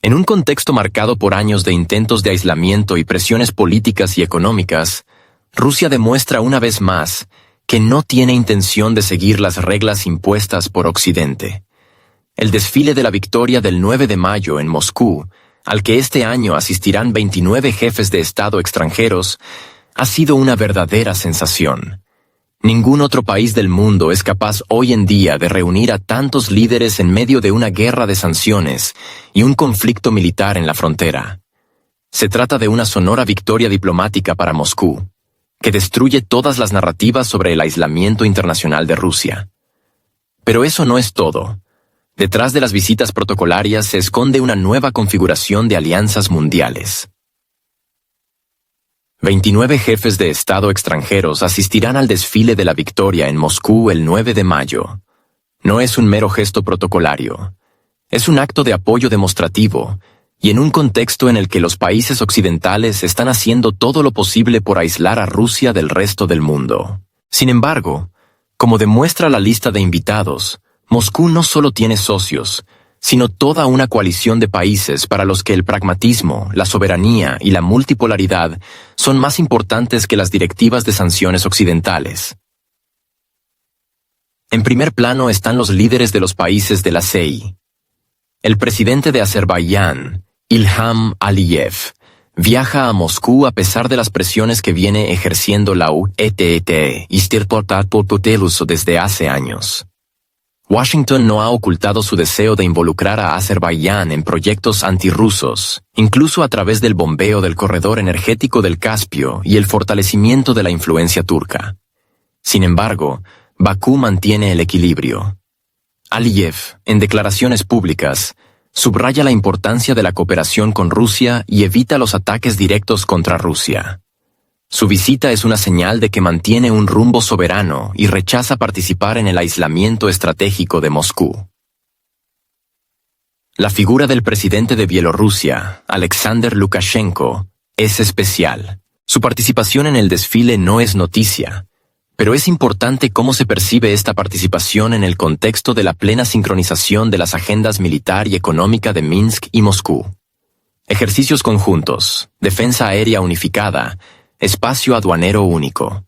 En un contexto marcado por años de intentos de aislamiento y presiones políticas y económicas, Rusia demuestra una vez más que no tiene intención de seguir las reglas impuestas por Occidente. El desfile de la victoria del 9 de mayo en Moscú, al que este año asistirán 29 jefes de Estado extranjeros, ha sido una verdadera sensación. Ningún otro país del mundo es capaz hoy en día de reunir a tantos líderes en medio de una guerra de sanciones y un conflicto militar en la frontera. Se trata de una sonora victoria diplomática para Moscú, que destruye todas las narrativas sobre el aislamiento internacional de Rusia. Pero eso no es todo. Detrás de las visitas protocolarias se esconde una nueva configuración de alianzas mundiales. 29 jefes de Estado extranjeros asistirán al desfile de la victoria en Moscú el 9 de mayo. No es un mero gesto protocolario. Es un acto de apoyo demostrativo, y en un contexto en el que los países occidentales están haciendo todo lo posible por aislar a Rusia del resto del mundo. Sin embargo, como demuestra la lista de invitados, Moscú no solo tiene socios, sino toda una coalición de países para los que el pragmatismo, la soberanía y la multipolaridad son más importantes que las directivas de sanciones occidentales. En primer plano están los líderes de los países de la CEI. El presidente de Azerbaiyán, Ilham Aliyev, viaja a Moscú a pesar de las presiones que viene ejerciendo la UETT desde hace años. Washington no ha ocultado su deseo de involucrar a Azerbaiyán en proyectos antirrusos, incluso a través del bombeo del corredor energético del Caspio y el fortalecimiento de la influencia turca. Sin embargo, Bakú mantiene el equilibrio. Aliyev, en declaraciones públicas, subraya la importancia de la cooperación con Rusia y evita los ataques directos contra Rusia. Su visita es una señal de que mantiene un rumbo soberano y rechaza participar en el aislamiento estratégico de Moscú. La figura del presidente de Bielorrusia, Alexander Lukashenko, es especial. Su participación en el desfile no es noticia, pero es importante cómo se percibe esta participación en el contexto de la plena sincronización de las agendas militar y económica de Minsk y Moscú. Ejercicios conjuntos, defensa aérea unificada, espacio aduanero único.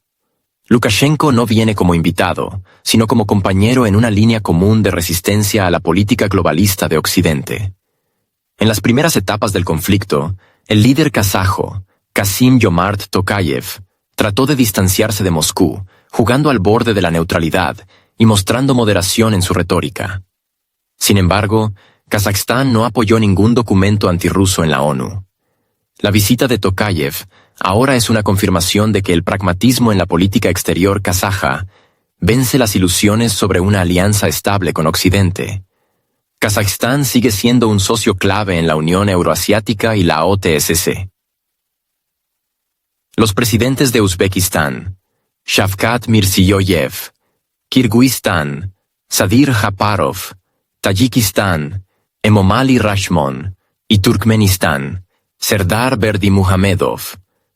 Lukashenko no viene como invitado, sino como compañero en una línea común de resistencia a la política globalista de Occidente. En las primeras etapas del conflicto, el líder kazajo, Kassym-Jomart Tokayev, trató de distanciarse de Moscú, jugando al borde de la neutralidad y mostrando moderación en su retórica. Sin embargo, Kazajstán no apoyó ningún documento antirruso en la ONU. La visita de Tokayev ahora es una confirmación de que el pragmatismo en la política exterior kazaja vence las ilusiones sobre una alianza estable con Occidente. Kazajstán sigue siendo un socio clave en la Unión Euroasiática y la OTSC. Los presidentes de Uzbekistán, Shavkat Mirziyoyev, Kirguistán, Sadir Japarov, Tayikistán, Emomali Rashmon y Turkmenistán, Serdar Berdimuhamedov,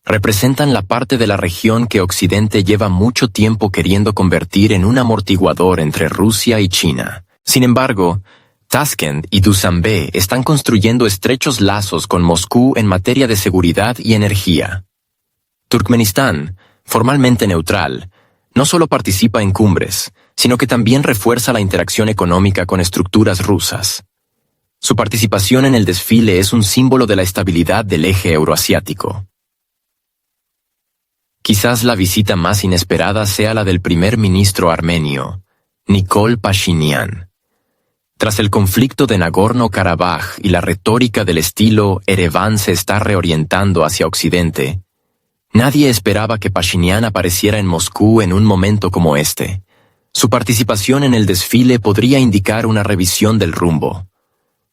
representan la parte de la región que Occidente lleva mucho tiempo queriendo convertir en un amortiguador entre Rusia y China. Sin embargo, Tashkent y Dushanbe están construyendo estrechos lazos con Moscú en materia de seguridad y energía. Turkmenistán, formalmente neutral, no solo participa en cumbres, sino que también refuerza la interacción económica con estructuras rusas. Su participación en el desfile es un símbolo de la estabilidad del eje euroasiático. Quizás la visita más inesperada sea la del primer ministro armenio, Nikol Pashinyan. Tras el conflicto de Nagorno-Karabaj y la retórica del estilo Ereván se está reorientando hacia Occidente, nadie esperaba que Pashinyan apareciera en Moscú en un momento como este. Su participación en el desfile podría indicar una revisión del rumbo.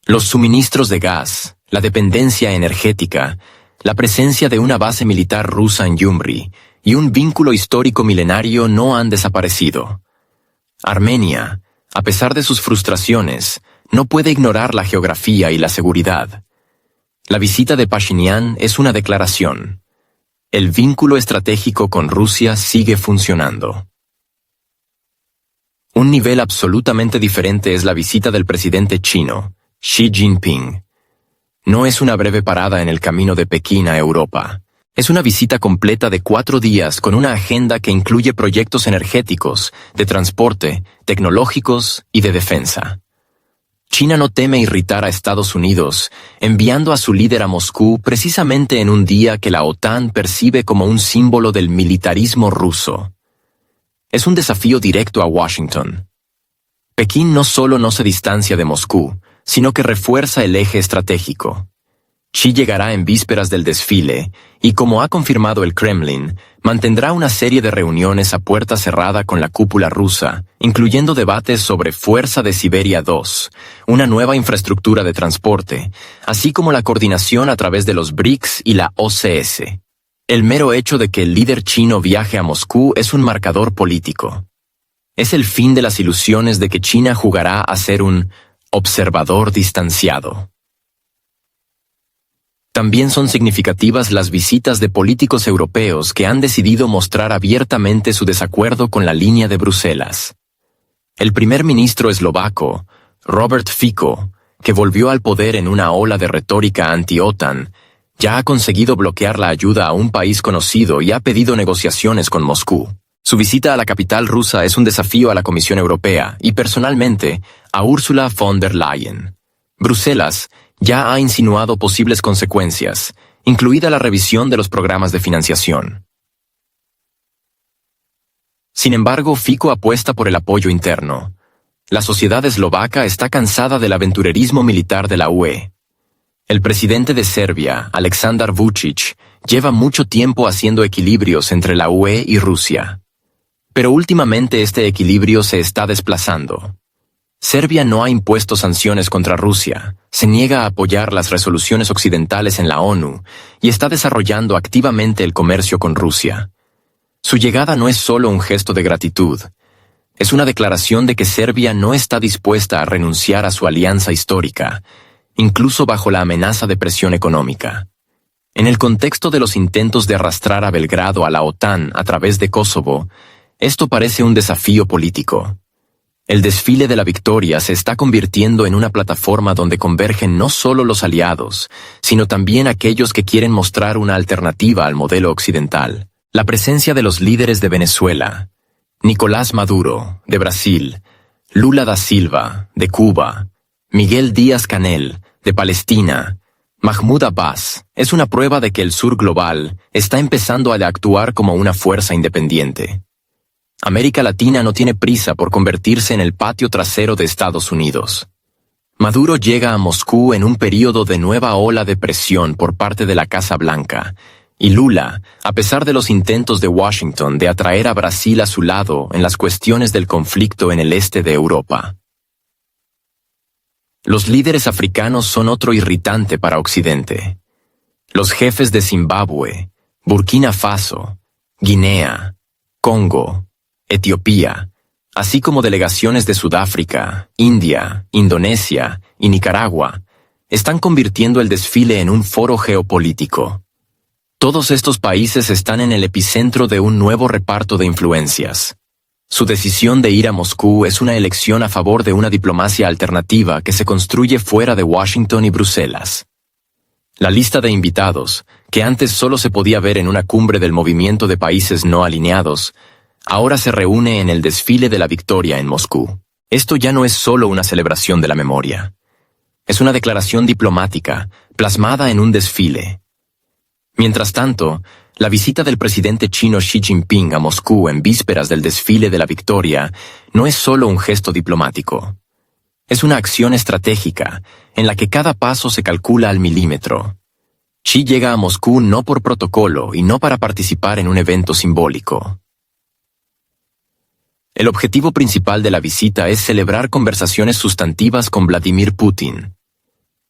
Los suministros de gas, la dependencia energética, la presencia de una base militar rusa en Gyumri y un vínculo histórico milenario no han desaparecido. Armenia, a pesar de sus frustraciones, no puede ignorar la geografía y la seguridad. La visita de Pashinyan es una declaración. El vínculo estratégico con Rusia sigue funcionando. Un nivel absolutamente diferente es la visita del presidente chino, Xi Jinping. no es una breve parada en el camino de Pekín a Europa. Es una visita completa de 4 días con una agenda que incluye proyectos energéticos, de transporte, tecnológicos y de defensa. China no teme irritar a Estados Unidos, enviando a su líder a Moscú precisamente en un día que la OTAN percibe como un símbolo del militarismo ruso. Es un desafío directo a Washington. Pekín no solo no se distancia de Moscú, sino que refuerza el eje estratégico. Xi llegará en vísperas del desfile y, como ha confirmado el Kremlin, mantendrá una serie de reuniones a puerta cerrada con la cúpula rusa, incluyendo debates sobre Fuerza de Siberia 2, una nueva infraestructura de transporte, así como la coordinación a través de los BRICS y la OCS. El mero hecho de que el líder chino viaje a Moscú es un marcador político. Es el fin de las ilusiones de que China jugará a ser un observador distanciado. También son significativas las visitas de políticos europeos que han decidido mostrar abiertamente su desacuerdo con la línea de Bruselas. El primer ministro eslovaco, Robert Fico, que volvió al poder en una ola de retórica anti-OTAN, ya ha conseguido bloquear la ayuda a un país conocido y ha pedido negociaciones con Moscú. Su visita a la capital rusa es un desafío a la Comisión Europea y, personalmente, a Ursula von der Leyen. Bruselas ya ha insinuado posibles consecuencias, incluida la revisión de los programas de financiación. Sin embargo, Fico apuesta por el apoyo interno. La sociedad eslovaca está cansada del aventurerismo militar de la UE. El presidente de Serbia, Aleksandar Vučić, lleva mucho tiempo haciendo equilibrios entre la UE y Rusia. Pero últimamente este equilibrio se está desplazando. Serbia no ha impuesto sanciones contra Rusia, se niega a apoyar las resoluciones occidentales en la ONU y está desarrollando activamente el comercio con Rusia. Su llegada no es solo un gesto de gratitud, es una declaración de que Serbia no está dispuesta a renunciar a su alianza histórica, incluso bajo la amenaza de presión económica. En el contexto de los intentos de arrastrar a Belgrado a la OTAN a través de Kosovo, esto parece un desafío político. El desfile de la victoria se está convirtiendo en una plataforma donde convergen no solo los aliados, sino también aquellos que quieren mostrar una alternativa al modelo occidental. La presencia de los líderes de Venezuela, Nicolás Maduro, de Brasil, Lula da Silva, de Cuba, Miguel Díaz-Canel, de Palestina, Mahmoud Abbas, es una prueba de que el sur global está empezando a actuar como una fuerza independiente. América Latina no tiene prisa por convertirse en el patio trasero de Estados Unidos. Maduro llega a Moscú en un período de nueva ola de presión por parte de la Casa Blanca, y Lula, a pesar de los intentos de Washington de atraer a Brasil a su lado en las cuestiones del conflicto en el este de Europa. Los líderes africanos son otro irritante para Occidente. Los jefes de Zimbabue, Burkina Faso, Guinea, Congo, Etiopía, así como delegaciones de Sudáfrica, India, Indonesia y Nicaragua, están convirtiendo el desfile en un foro geopolítico. Todos estos países están en el epicentro de un nuevo reparto de influencias. Su decisión de ir a Moscú es una elección a favor de una diplomacia alternativa que se construye fuera de Washington y Bruselas. La lista de invitados, que antes solo se podía ver en una cumbre del movimiento de países no alineados, ahora se reúne en el desfile de la victoria en Moscú. Esto ya no es solo una celebración de la memoria. Es una declaración diplomática, plasmada en un desfile. Mientras tanto, la visita del presidente chino Xi Jinping a Moscú en vísperas del desfile de la victoria no es solo un gesto diplomático. Es una acción estratégica, en la que cada paso se calcula al milímetro. Xi llega a Moscú no por protocolo y no para participar en un evento simbólico. El objetivo principal de la visita es celebrar conversaciones sustantivas con Vladimir Putin,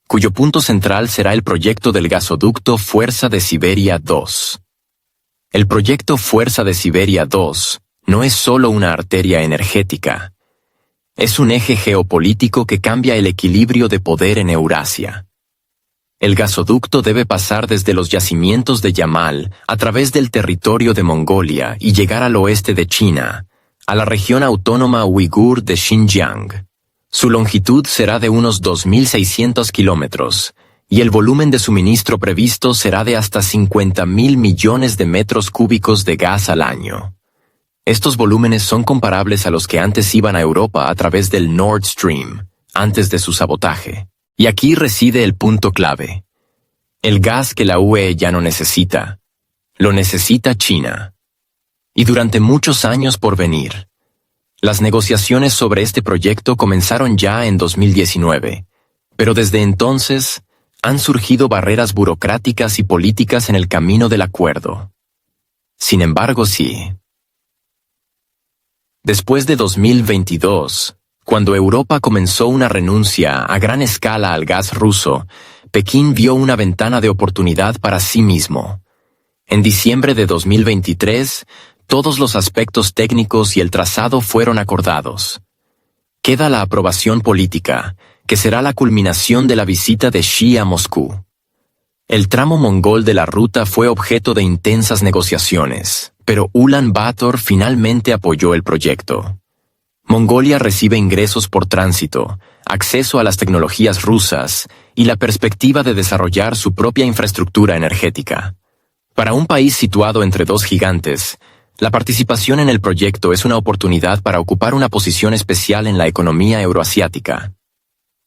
cuyo punto central será el proyecto del gasoducto Fuerza de Siberia 2. El proyecto Fuerza de Siberia 2 no es solo una arteria energética, es un eje geopolítico que cambia el equilibrio de poder en Eurasia. El gasoducto debe pasar desde los yacimientos de Yamal a través del territorio de Mongolia y llegar al oeste de China, a la región autónoma uigur de Xinjiang. Su longitud será de unos 2.600 kilómetros y el volumen de suministro previsto será de hasta 50.000 millones de metros cúbicos de gas al año. Estos volúmenes son comparables a los que antes iban a Europa a través del Nord Stream, antes de su sabotaje. Y aquí reside el punto clave. El gas que la UE ya no necesita, lo necesita China. Y durante muchos años por venir. Las negociaciones sobre este proyecto comenzaron ya en 2019, pero desde entonces han surgido barreras burocráticas y políticas en el camino del acuerdo. Sin embargo, sí. Después de 2022, cuando Europa comenzó una renuncia a gran escala al gas ruso, Pekín vio una ventana de oportunidad para sí mismo. En diciembre de 2023, todos los aspectos técnicos y el trazado fueron acordados. Queda la aprobación política, que será la culminación de la visita de Xi a Moscú. El tramo mongol de la ruta fue objeto de intensas negociaciones, pero Ulan Bator finalmente apoyó el proyecto. Mongolia recibe ingresos por tránsito, acceso a las tecnologías rusas y la perspectiva de desarrollar su propia infraestructura energética. Para un país situado entre dos gigantes, la participación en el proyecto es una oportunidad para ocupar una posición especial en la economía euroasiática.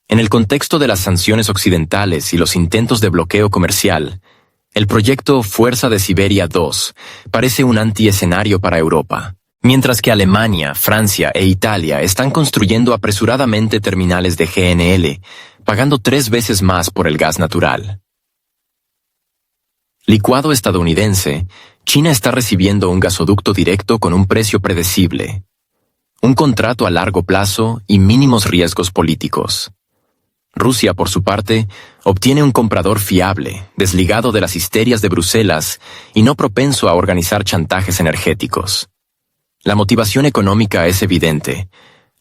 En el contexto de las sanciones occidentales y los intentos de bloqueo comercial, el proyecto Fuerza de Siberia 2 parece un antiescenario para Europa, mientras que Alemania, Francia e Italia están construyendo apresuradamente terminales de GNL, pagando 3 veces más por el gas natural. Licuado estadounidense, China está recibiendo un gasoducto directo con un precio predecible, un contrato a largo plazo y mínimos riesgos políticos. Rusia, por su parte, obtiene un comprador fiable, desligado de las histerias de Bruselas y no propenso a organizar chantajes energéticos. La motivación económica es evidente.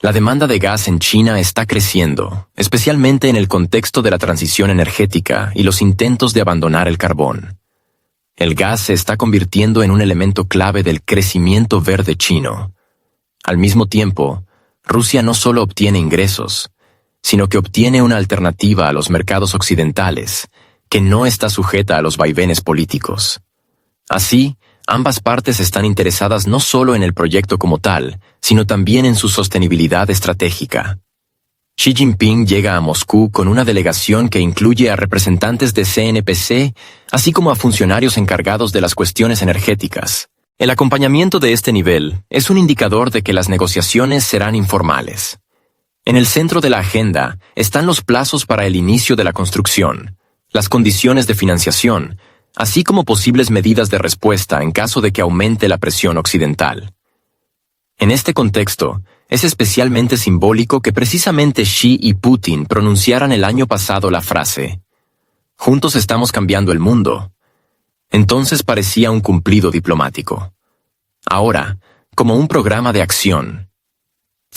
La demanda de gas en China está creciendo, especialmente en el contexto de la transición energética y los intentos de abandonar el carbón. El gas se está convirtiendo en un elemento clave del crecimiento verde chino. Al mismo tiempo, Rusia no solo obtiene ingresos, sino que obtiene una alternativa a los mercados occidentales, que no está sujeta a los vaivenes políticos. Así, ambas partes están interesadas no solo en el proyecto como tal, sino también en su sostenibilidad estratégica. Xi Jinping llega a Moscú con una delegación que incluye a representantes de CNPC, así como a funcionarios encargados de las cuestiones energéticas. El acompañamiento de este nivel es un indicador de que las negociaciones serán informales. En el centro de la agenda están los plazos para el inicio de la construcción, las condiciones de financiación, así como posibles medidas de respuesta en caso de que aumente la presión occidental. En este contexto, es especialmente simbólico que precisamente Xi y Putin pronunciaran el año pasado la frase «Juntos estamos cambiando el mundo». Entonces parecía un cumplido diplomático. Ahora, como un programa de acción,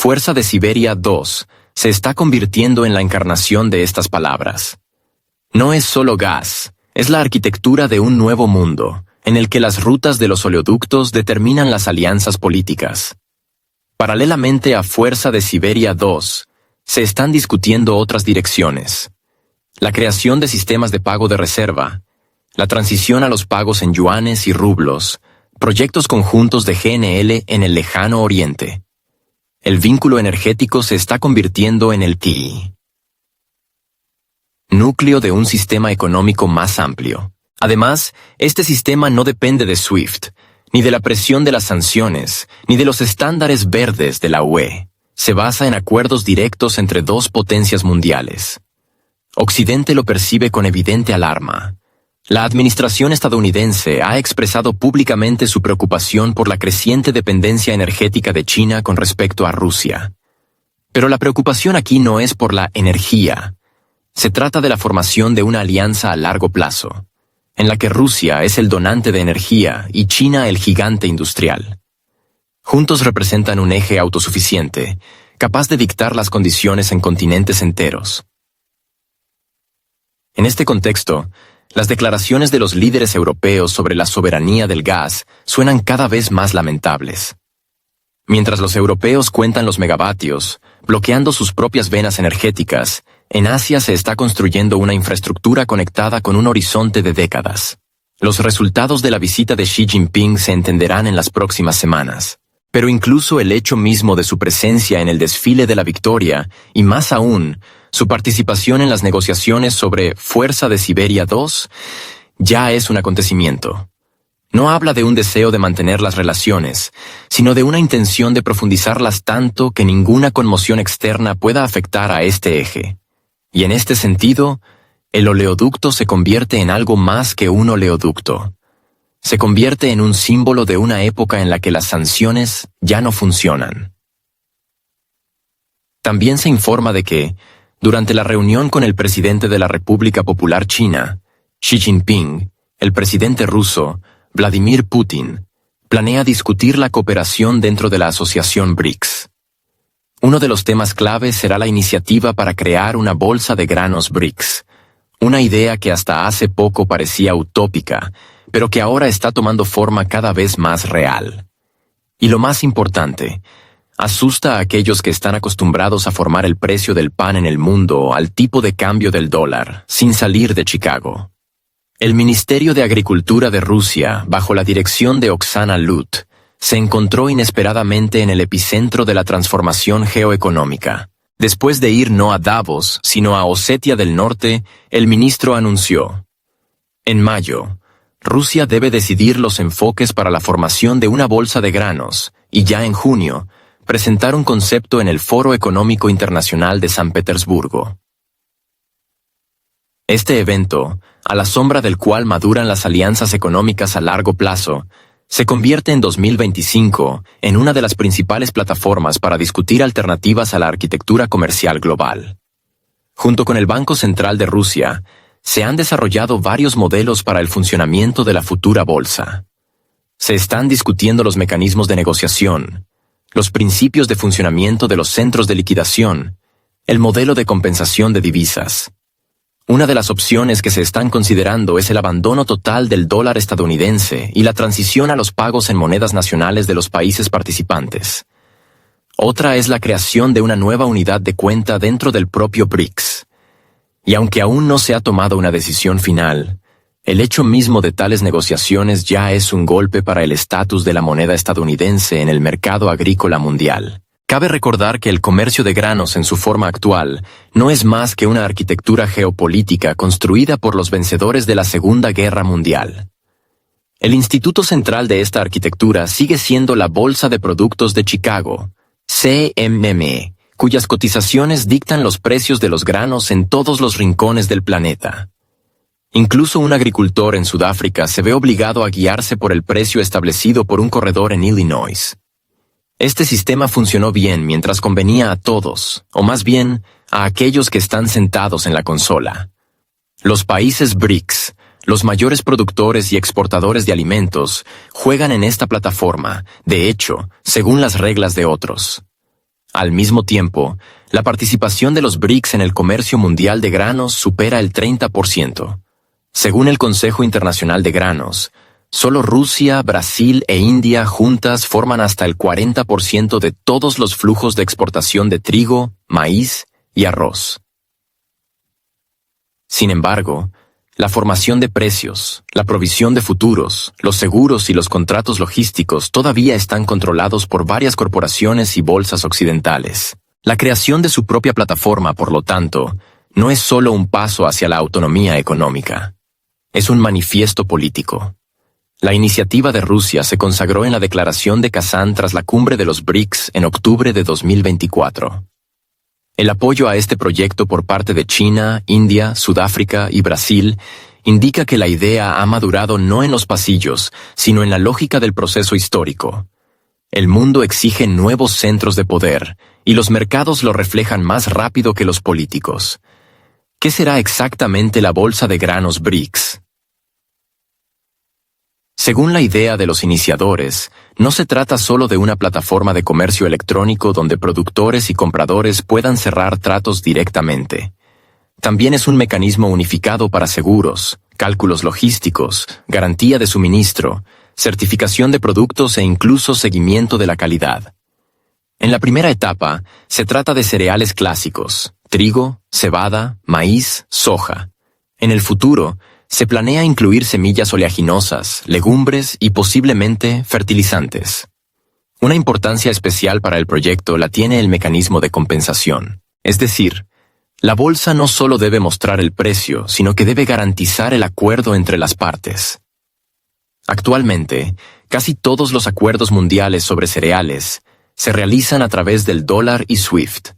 Fuerza de Siberia 2 se está convirtiendo en la encarnación de estas palabras. No es solo gas, es la arquitectura de un nuevo mundo, en el que las rutas de los oleoductos determinan las alianzas políticas. Paralelamente a Fuerza de Siberia 2, se están discutiendo otras direcciones. La creación de sistemas de pago de reserva, la transición a los pagos en yuanes y rublos, proyectos conjuntos de GNL en el lejano oriente. El vínculo energético se está convirtiendo en el núcleo de un sistema económico más amplio. Además, este sistema no depende de SWIFT, ni de la presión de las sanciones, ni de los estándares verdes de la UE. Se basa en acuerdos directos entre dos potencias mundiales. Occidente lo percibe con evidente alarma. La administración estadounidense ha expresado públicamente su preocupación por la creciente dependencia energética de China con respecto a Rusia. Pero la preocupación aquí no es por la energía. Se trata de la formación de una alianza a largo plazo, en la que Rusia es el donante de energía y China el gigante industrial. Juntos representan un eje autosuficiente, capaz de dictar las condiciones en continentes enteros. En este contexto, las declaraciones de los líderes europeos sobre la soberanía del gas suenan cada vez más lamentables. Mientras los europeos cuentan los megavatios, bloqueando sus propias venas energéticas, En Asia se está construyendo una infraestructura conectada con un horizonte de décadas. Los resultados de la visita de Xi Jinping se entenderán en las próximas semanas. Pero incluso el hecho mismo de su presencia en el desfile de la victoria, y más aún, su participación en las negociaciones sobre Fuerza de Siberia 2, ya es un acontecimiento. No habla de un deseo de mantener las relaciones, sino de una intención de profundizarlas tanto que ninguna conmoción externa pueda afectar a este eje. Y en este sentido, el oleoducto se convierte en algo más que un oleoducto. Se convierte en un símbolo de una época en la que las sanciones ya no funcionan. También se informa de que, durante la reunión con el presidente de la República Popular China, Xi Jinping, el presidente ruso, Vladimir Putin, planea discutir la cooperación dentro de la asociación BRICS. Uno de los temas clave será la iniciativa para crear una bolsa de granos BRICS, una idea que hasta hace poco parecía utópica, pero que ahora está tomando forma cada vez más real. Y lo más importante, asusta a aquellos que están acostumbrados a formar el precio del pan en el mundo al tipo de cambio del dólar, sin salir de Chicago. El Ministerio de Agricultura de Rusia, bajo la dirección de Oksana Lut, se encontró inesperadamente en el epicentro de la transformación geoeconómica. Después de ir no a Davos, sino a Osetia del Norte, el ministro anunció: en mayo, Rusia debe decidir los enfoques para la formación de una bolsa de granos, y ya en junio, presentar un concepto en el Foro Económico Internacional de San Petersburgo. Este evento, a la sombra del cual maduran las alianzas económicas a largo plazo, se convierte en 2025 en una de las principales plataformas para discutir alternativas a la arquitectura comercial global. Junto con el Banco Central de Rusia, se han desarrollado varios modelos para el funcionamiento de la futura bolsa. Se están discutiendo los mecanismos de negociación, los principios de funcionamiento de los centros de liquidación, el modelo de compensación de divisas. Una de las opciones que se están considerando es el abandono total del dólar estadounidense y la transición a los pagos en monedas nacionales de los países participantes. Otra es la creación de una nueva unidad de cuenta dentro del propio BRICS. Y aunque aún no se ha tomado una decisión final, el hecho mismo de tales negociaciones ya es un golpe para el estatus de la moneda estadounidense en el mercado agrícola mundial. Cabe recordar que el comercio de granos en su forma actual no es más que una arquitectura geopolítica construida por los vencedores de la Segunda Guerra Mundial. El instituto central de esta arquitectura sigue siendo la Bolsa de Productos de Chicago, CME, cuyas cotizaciones dictan los precios de los granos en todos los rincones del planeta. Incluso un agricultor en Sudáfrica se ve obligado a guiarse por el precio establecido por un corredor en Illinois. Este sistema funcionó bien mientras convenía a todos, o más bien, a aquellos que están sentados en la consola. Los países BRICS, los mayores productores y exportadores de alimentos, juegan en esta plataforma, de hecho, según las reglas de otros. Al mismo tiempo, la participación de los BRICS en el comercio mundial de granos supera el 30%. Según el Consejo Internacional de Granos, solo Rusia, Brasil e India juntas forman hasta el 40% de todos los flujos de exportación de trigo, maíz y arroz. Sin embargo, la formación de precios, la provisión de futuros, los seguros y los contratos logísticos todavía están controlados por varias corporaciones y bolsas occidentales. La creación de su propia plataforma, por lo tanto, no es solo un paso hacia la autonomía económica. Es un manifiesto político. La iniciativa de Rusia se consagró en la declaración de Kazán tras la cumbre de los BRICS en octubre de 2024. El apoyo a este proyecto por parte de China, India, Sudáfrica y Brasil indica que la idea ha madurado no en los pasillos, sino en la lógica del proceso histórico. El mundo exige nuevos centros de poder, y los mercados lo reflejan más rápido que los políticos. ¿Qué será exactamente la bolsa de granos BRICS? Según la idea de los iniciadores, no se trata solo de una plataforma de comercio electrónico donde productores y compradores puedan cerrar tratos directamente. También es un mecanismo unificado para seguros, cálculos logísticos, garantía de suministro, certificación de productos e incluso seguimiento de la calidad. En la primera etapa, se trata de cereales clásicos, trigo, cebada, maíz, soja. En el futuro, se planea incluir semillas oleaginosas, legumbres y posiblemente fertilizantes. Una importancia especial para el proyecto la tiene el mecanismo de compensación. Es decir, la bolsa no solo debe mostrar el precio, sino que debe garantizar el acuerdo entre las partes. Actualmente, casi todos los acuerdos mundiales sobre cereales se realizan a través del dólar y SWIFT.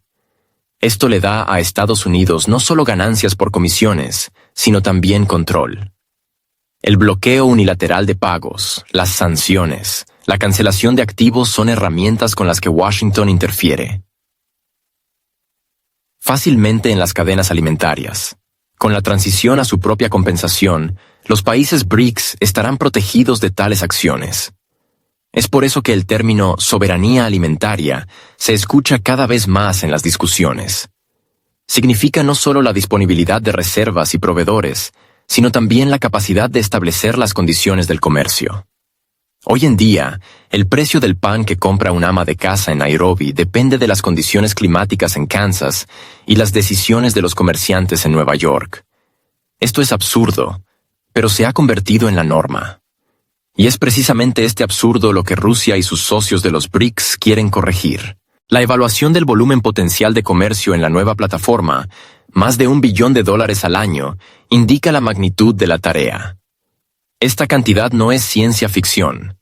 Esto le da a Estados Unidos no solo ganancias por comisiones, sino también control. El bloqueo unilateral de pagos, las sanciones, la cancelación de activos son herramientas con las que Washington interfiere. Fácilmente en las cadenas alimentarias. Con la transición a su propia compensación, los países BRICS estarán protegidos de tales acciones. Es por eso que el término soberanía alimentaria se escucha cada vez más en las discusiones. Significa no solo la disponibilidad de reservas y proveedores, sino también la capacidad de establecer las condiciones del comercio. Hoy en día, el precio del pan que compra un ama de casa en Nairobi depende de las condiciones climáticas en Kansas y las decisiones de los comerciantes en Nueva York. Esto es absurdo, pero se ha convertido en la norma. Y es precisamente este absurdo lo que Rusia y sus socios de los BRICS quieren corregir. La evaluación del volumen potencial de comercio en la nueva plataforma, más de $1 billón al año, indica la magnitud de la tarea. Esta cantidad no es ciencia ficción.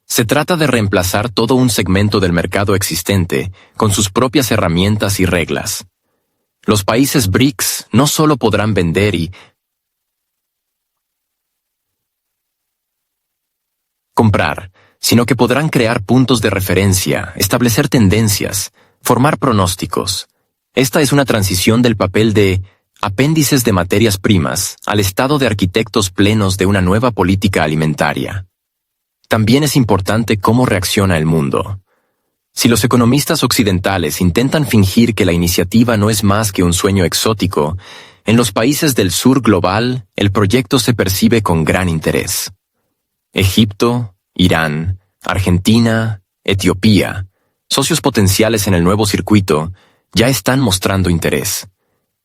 Se trata de reemplazar todo un segmento del mercado existente con sus propias herramientas y reglas. Los países BRICS no solo podrán vender y comprar, sino que podrán crear puntos de referencia, establecer tendencias, formar pronósticos. Esta es una transición del papel de apéndices de materias primas al estado de arquitectos plenos de una nueva política alimentaria. También es importante cómo reacciona el mundo. Si los economistas occidentales intentan fingir que la iniciativa no es más que un sueño exótico, en los países del sur global el proyecto se percibe con gran interés. Egipto, Irán, Argentina, Etiopía, socios potenciales en el nuevo circuito, ya están mostrando interés.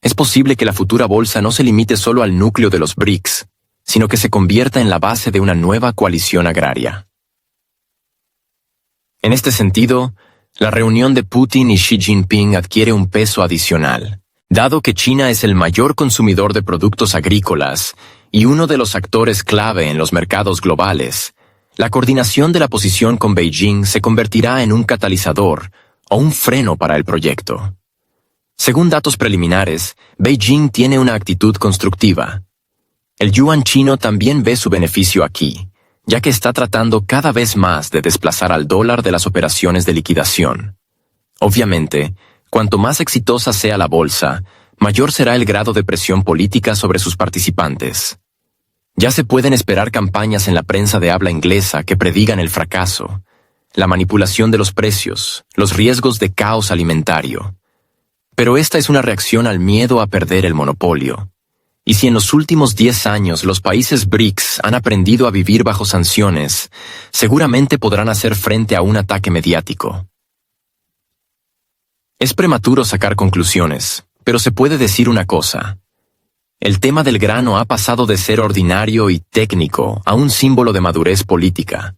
Es posible que la futura bolsa no se limite solo al núcleo de los BRICS, sino que se convierta en la base de una nueva coalición agraria. En este sentido, la reunión de Putin y Xi Jinping adquiere un peso adicional. Dado que China es el mayor consumidor de productos agrícolas y uno de los actores clave en los mercados globales, la coordinación de la posición con Beijing se convertirá en un catalizador o un freno para el proyecto. Según datos preliminares, Beijing tiene una actitud constructiva. El yuan chino también ve su beneficio aquí, ya que está tratando cada vez más de desplazar al dólar de las operaciones de liquidación. Obviamente, cuanto más exitosa sea la bolsa, mayor será el grado de presión política sobre sus participantes. Ya se pueden esperar campañas en la prensa de habla inglesa que predigan el fracaso, la manipulación de los precios, los riesgos de caos alimentario. Pero esta es una reacción al miedo a perder el monopolio. Y si en los últimos 10 años los países BRICS han aprendido a vivir bajo sanciones, seguramente podrán hacer frente a un ataque mediático. Es prematuro sacar conclusiones, pero se puede decir una cosa. El tema del grano ha pasado de ser ordinario y técnico a un símbolo de madurez política.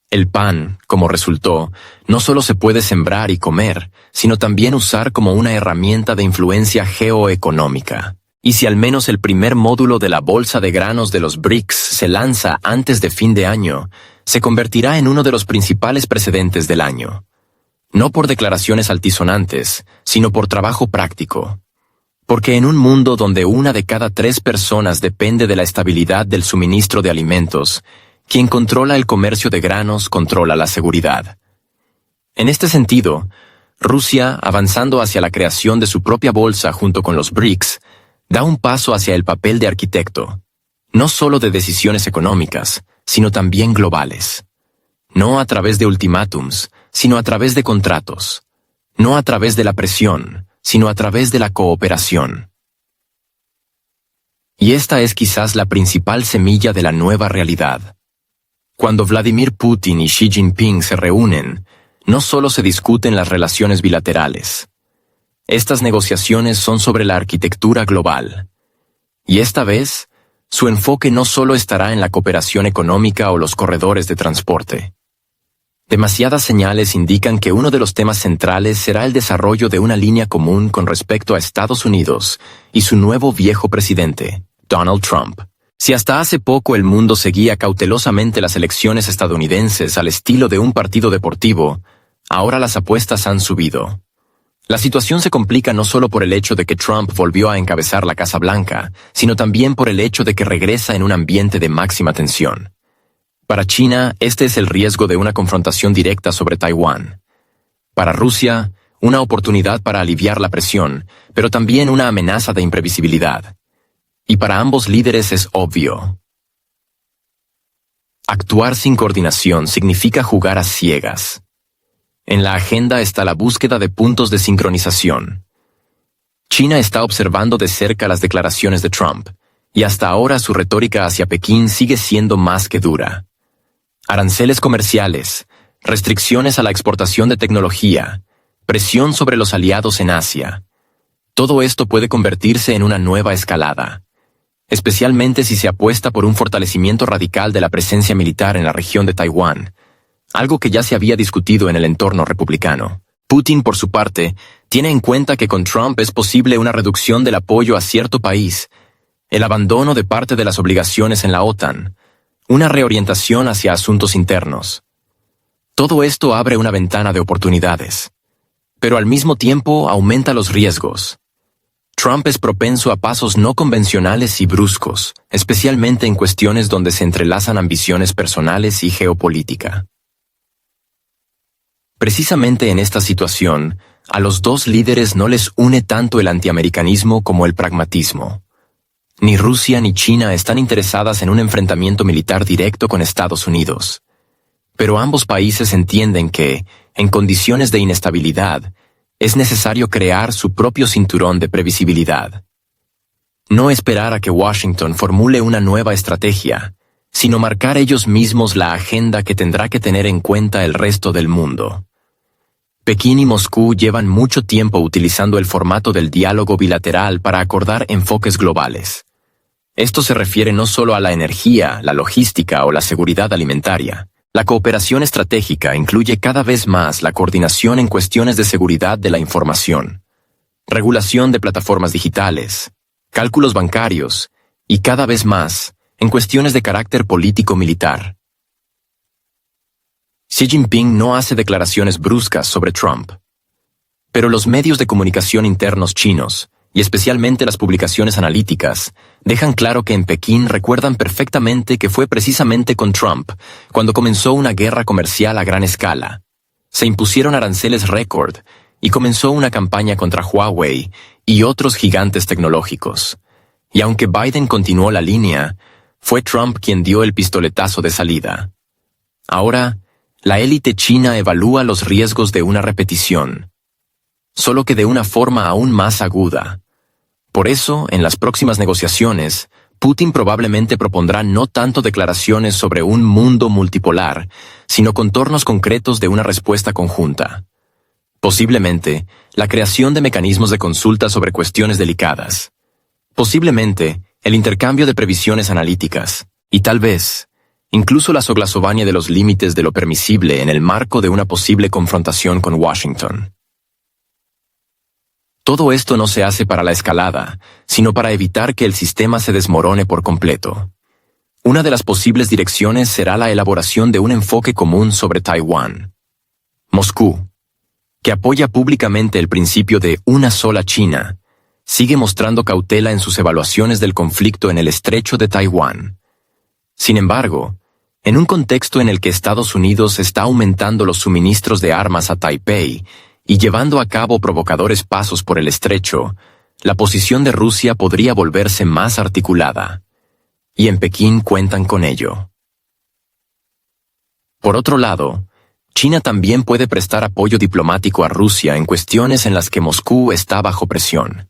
El pan, como resultó, no solo se puede sembrar y comer, sino también usar como una herramienta de influencia geoeconómica. Y si al menos el primer módulo de la bolsa de granos de los BRICS se lanza antes de fin de año, se convertirá en uno de los principales precedentes del año. No por declaraciones altisonantes, sino por trabajo práctico. Porque en un mundo donde 1 de cada 3 personas depende de la estabilidad del suministro de alimentos, quien controla el comercio de granos controla la seguridad. En este sentido, Rusia, avanzando hacia la creación de su propia bolsa junto con los BRICS, da un paso hacia el papel de arquitecto, no solo de decisiones económicas, sino también globales. No a través de ultimátums, sino a través de contratos. No a través de la presión, sino a través de la cooperación. Y esta es quizás la principal semilla de la nueva realidad. Cuando Vladimir Putin y Xi Jinping se reúnen, no solo se discuten las relaciones bilaterales. Estas negociaciones son sobre la arquitectura global. Y esta vez, su enfoque no solo estará en la cooperación económica o los corredores de transporte. Demasiadas señales indican que uno de los temas centrales será el desarrollo de una línea común con respecto a Estados Unidos y su nuevo viejo presidente, Donald Trump. Si hasta hace poco el mundo seguía cautelosamente las elecciones estadounidenses al estilo de un partido deportivo, ahora las apuestas han subido. La situación se complica no solo por el hecho de que Trump volvió a encabezar la Casa Blanca, sino también por el hecho de que regresa en un ambiente de máxima tensión. Para China, este es el riesgo de una confrontación directa sobre Taiwán. Para Rusia, una oportunidad para aliviar la presión, pero también una amenaza de imprevisibilidad. Y para ambos líderes es obvio. Actuar sin coordinación significa jugar a ciegas. En la agenda está la búsqueda de puntos de sincronización. China está observando de cerca las declaraciones de Trump, y hasta ahora su retórica hacia Pekín sigue siendo más que dura. Aranceles comerciales, restricciones a la exportación de tecnología, presión sobre los aliados en Asia. Todo esto puede convertirse en una nueva escalada, especialmente si se apuesta por un fortalecimiento radical de la presencia militar en la región de Taiwán, algo que ya se había discutido en el entorno republicano. Putin, por su parte, tiene en cuenta que con Trump es posible una reducción del apoyo a cierto país, el abandono de parte de las obligaciones en la OTAN, una reorientación hacia asuntos internos. Todo esto abre una ventana de oportunidades, pero al mismo tiempo aumenta los riesgos. Trump es propenso a pasos no convencionales y bruscos, especialmente en cuestiones donde se entrelazan ambiciones personales y geopolítica. Precisamente en esta situación, a los dos líderes no les une tanto el antiamericanismo como el pragmatismo. Ni Rusia ni China están interesadas en un enfrentamiento militar directo con Estados Unidos. Pero ambos países entienden que, en condiciones de inestabilidad, es necesario crear su propio cinturón de previsibilidad. No esperar a que Washington formule una nueva estrategia, sino marcar ellos mismos la agenda que tendrá que tener en cuenta el resto del mundo. Pekín y Moscú llevan mucho tiempo utilizando el formato del diálogo bilateral para acordar enfoques globales. Esto se refiere no solo a la energía, la logística o la seguridad alimentaria. La cooperación estratégica incluye cada vez más la coordinación en cuestiones de seguridad de la información, regulación de plataformas digitales, cálculos bancarios y cada vez más en cuestiones de carácter político-militar. Xi Jinping no hace declaraciones bruscas sobre Trump, pero los medios de comunicación internos chinos, y especialmente las publicaciones analíticas, dejan claro que en Pekín recuerdan perfectamente que fue precisamente con Trump cuando comenzó una guerra comercial a gran escala. Se impusieron aranceles récord y comenzó una campaña contra Huawei y otros gigantes tecnológicos. Y aunque Biden continuó la línea, fue Trump quien dio el pistoletazo de salida. Ahora, la élite china evalúa los riesgos de una repetición, solo que de una forma aún más aguda. Por eso, en las próximas negociaciones, Putin probablemente propondrá no tanto declaraciones sobre un mundo multipolar, sino contornos concretos de una respuesta conjunta. Posiblemente, la creación de mecanismos de consulta sobre cuestiones delicadas. Posiblemente, el intercambio de previsiones analíticas. Y tal vez, incluso la soglasovania de los límites de lo permisible en el marco de una posible confrontación con Washington. Todo esto no se hace para la escalada, sino para evitar que el sistema se desmorone por completo. Una de las posibles direcciones será la elaboración de un enfoque común sobre Taiwán. Moscú, que apoya públicamente el principio de una sola China, sigue mostrando cautela en sus evaluaciones del conflicto en el estrecho de Taiwán. Sin embargo, en un contexto en el que Estados Unidos está aumentando los suministros de armas a Taipei y llevando a cabo provocadores pasos por el estrecho, la posición de Rusia podría volverse más articulada. Y en Pekín cuentan con ello. Por otro lado, China también puede prestar apoyo diplomático a Rusia en cuestiones en las que Moscú está bajo presión.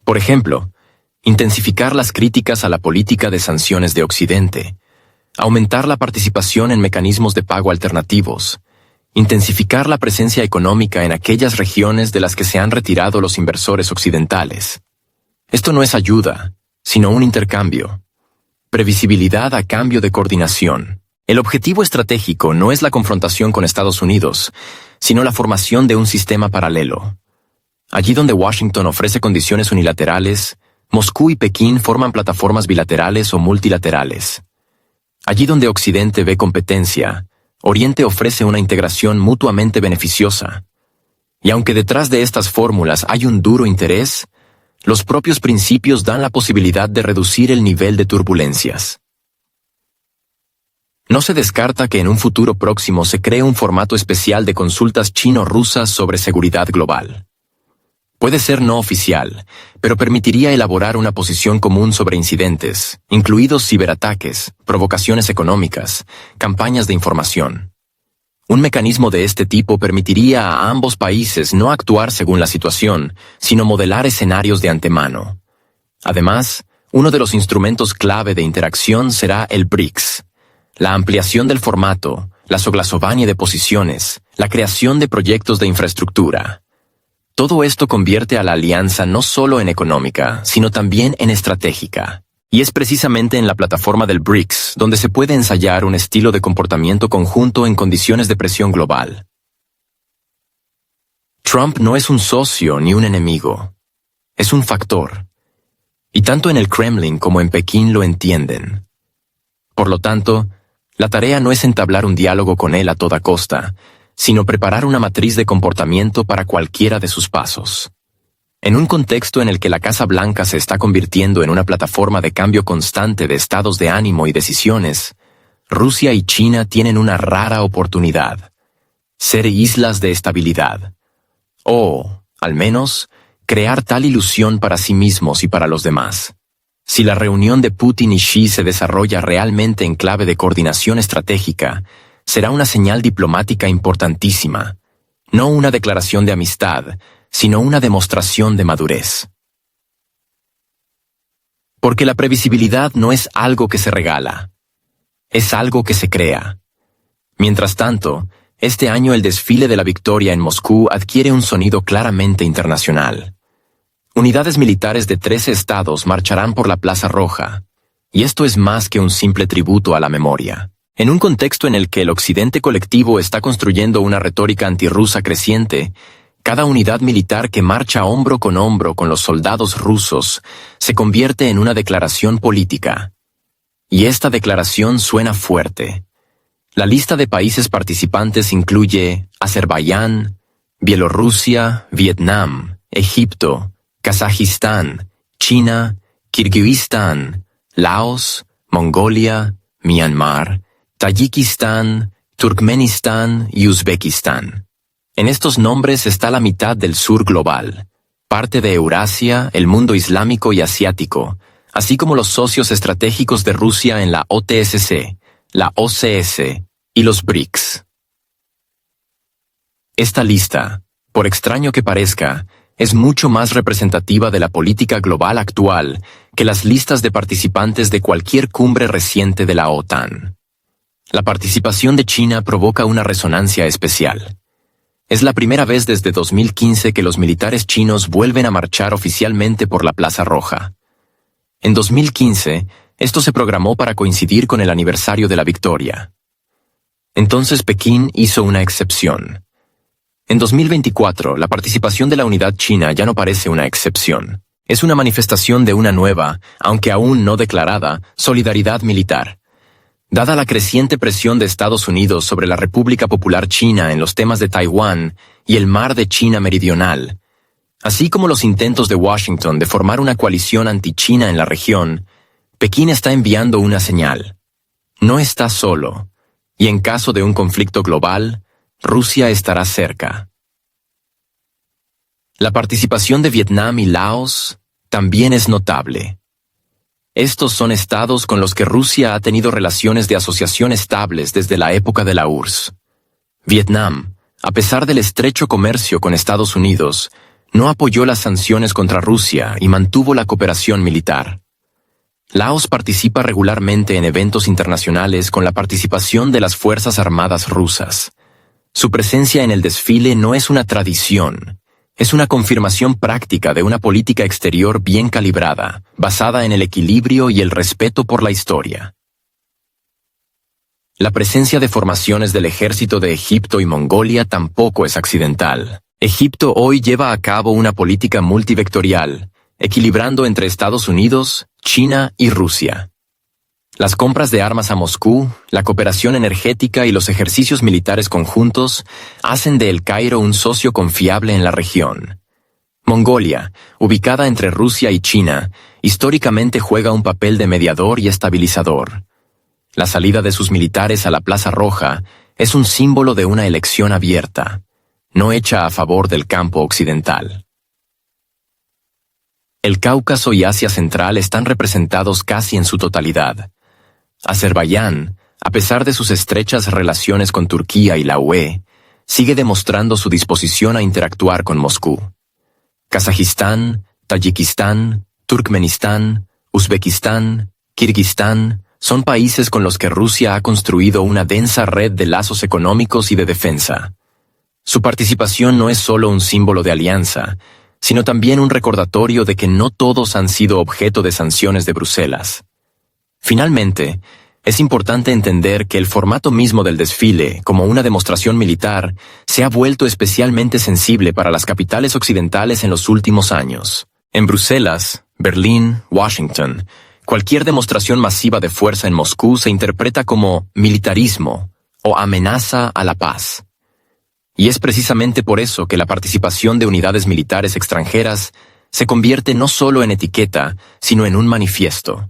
Por ejemplo, intensificar las críticas a la política de sanciones de Occidente, aumentar la participación en mecanismos de pago alternativos, intensificar la presencia económica en aquellas regiones de las que se han retirado los inversores occidentales. Esto no es ayuda, sino un intercambio. Previsibilidad a cambio de coordinación. El objetivo estratégico no es la confrontación con Estados Unidos, sino la formación de un sistema paralelo. Allí donde Washington ofrece condiciones unilaterales, Moscú y Pekín forman plataformas bilaterales o multilaterales. Allí donde Occidente ve competencia, Oriente ofrece una integración mutuamente beneficiosa. Y aunque detrás de estas fórmulas hay un duro interés, los propios principios dan la posibilidad de reducir el nivel de turbulencias. No se descarta que en un futuro próximo se cree un formato especial de consultas chino-rusas sobre seguridad global. Puede ser no oficial, pero permitiría elaborar una posición común sobre incidentes, incluidos ciberataques, provocaciones económicas, campañas de información. Un mecanismo de este tipo permitiría a ambos países no actuar según la situación, sino modelar escenarios de antemano. Además, uno de los instrumentos clave de interacción será el BRICS, la ampliación del formato, la soglasovania de posiciones, la creación de proyectos de infraestructura. Todo esto convierte a la alianza no solo en económica, sino también en estratégica. Y es precisamente en la plataforma del BRICS donde se puede ensayar un estilo de comportamiento conjunto en condiciones de presión global. Trump no es un socio ni un enemigo. Es un factor. Y tanto en el Kremlin como en Pekín lo entienden. Por lo tanto, la tarea no es entablar un diálogo con él a toda costa, sino preparar una matriz de comportamiento para cualquiera de sus pasos. En un contexto en el que la Casa Blanca se está convirtiendo en una plataforma de cambio constante de estados de ánimo y decisiones, Rusia y China tienen una rara oportunidad: ser islas de estabilidad. O, al menos, crear tal ilusión para sí mismos y para los demás. Si la reunión de Putin y Xi se desarrolla realmente en clave de coordinación estratégica, será una señal diplomática importantísima, no una declaración de amistad, sino una demostración de madurez. Porque la previsibilidad no es algo que se regala, es algo que se crea. Mientras tanto, este año el desfile de la victoria en Moscú adquiere un sonido claramente internacional. Unidades militares de 13 estados marcharán por la Plaza Roja, y esto es más que un simple tributo a la memoria. En un contexto en el que el occidente colectivo está construyendo una retórica antirrusa creciente, cada unidad militar que marcha hombro con los soldados rusos se convierte en una declaración política. Y esta declaración suena fuerte. La lista de países participantes incluye Azerbaiyán, Bielorrusia, Vietnam, Egipto, Kazajistán, China, Kirguistán, Laos, Mongolia, Myanmar, Tayikistán, Turkmenistán y Uzbekistán. En estos nombres está la mitad del sur global, parte de Eurasia, el mundo islámico y asiático, así como los socios estratégicos de Rusia en la OTSC, la OCS y los BRICS. Esta lista, por extraño que parezca, es mucho más representativa de la política global actual que las listas de participantes de cualquier cumbre reciente de la OTAN. La participación de China provoca una resonancia especial. Es la primera vez desde 2015 que los militares chinos vuelven a marchar oficialmente por la Plaza Roja. En 2015, esto se programó para coincidir con el aniversario de la victoria. Entonces Pekín hizo una excepción. En 2024, la participación de la unidad china ya no parece una excepción. Es una manifestación de una nueva, aunque aún no declarada, solidaridad militar. Dada la creciente presión de Estados Unidos sobre la República Popular China en los temas de Taiwán y el Mar de China Meridional, así como los intentos de Washington de formar una coalición anti-China en la región, Pekín está enviando una señal. No está solo, y en caso de un conflicto global, Rusia estará cerca. La participación de Vietnam y Laos también es notable. Estos son estados con los que Rusia ha tenido relaciones de asociación estables desde la época de la URSS. Vietnam, a pesar del estrecho comercio con Estados Unidos, no apoyó las sanciones contra Rusia y mantuvo la cooperación militar. Laos participa regularmente en eventos internacionales con la participación de las Fuerzas Armadas rusas. Su presencia en el desfile no es una tradición, es una confirmación práctica de una política exterior bien calibrada, basada en el equilibrio y el respeto por la historia. La presencia de formaciones del ejército de Egipto y Mongolia tampoco es accidental. Egipto hoy lleva a cabo una política multivectorial, equilibrando entre Estados Unidos, China y Rusia. Las compras de armas a Moscú, la cooperación energética y los ejercicios militares conjuntos hacen de El Cairo un socio confiable en la región. Mongolia, ubicada entre Rusia y China, históricamente juega un papel de mediador y estabilizador. La salida de sus militares a la Plaza Roja es un símbolo de una elección abierta, no hecha a favor del campo occidental. El Cáucaso y Asia Central están representados casi en su totalidad. Azerbaiyán, a pesar de sus estrechas relaciones con Turquía y la UE, sigue demostrando su disposición a interactuar con Moscú. Kazajistán, Tayikistán, Turkmenistán, Uzbekistán, Kirguistán son países con los que Rusia ha construido una densa red de lazos económicos y de defensa. Su participación no es solo un símbolo de alianza, sino también un recordatorio de que no todos han sido objeto de sanciones de Bruselas. Finalmente, es importante entender que el formato mismo del desfile, como una demostración militar, se ha vuelto especialmente sensible para las capitales occidentales en los últimos años. En Bruselas, Berlín, Washington, cualquier demostración masiva de fuerza en Moscú se interpreta como militarismo o amenaza a la paz. Y es precisamente por eso que la participación de unidades militares extranjeras se convierte no solo en etiqueta, sino en un manifiesto.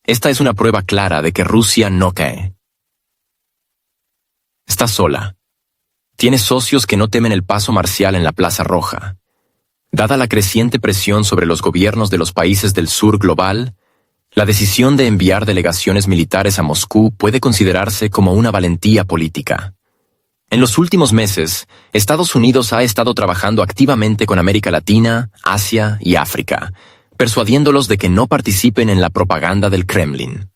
Esta es una prueba clara de que Rusia no cae. Está sola. Tiene socios que no temen el paso marcial en la Plaza Roja. Dada la creciente presión sobre los gobiernos de los países del sur global, la decisión de enviar delegaciones militares a Moscú puede considerarse como una valentía política. En los últimos meses, Estados Unidos ha estado trabajando activamente con América Latina, Asia y África, persuadiéndolos de que no participen en la propaganda del Kremlin.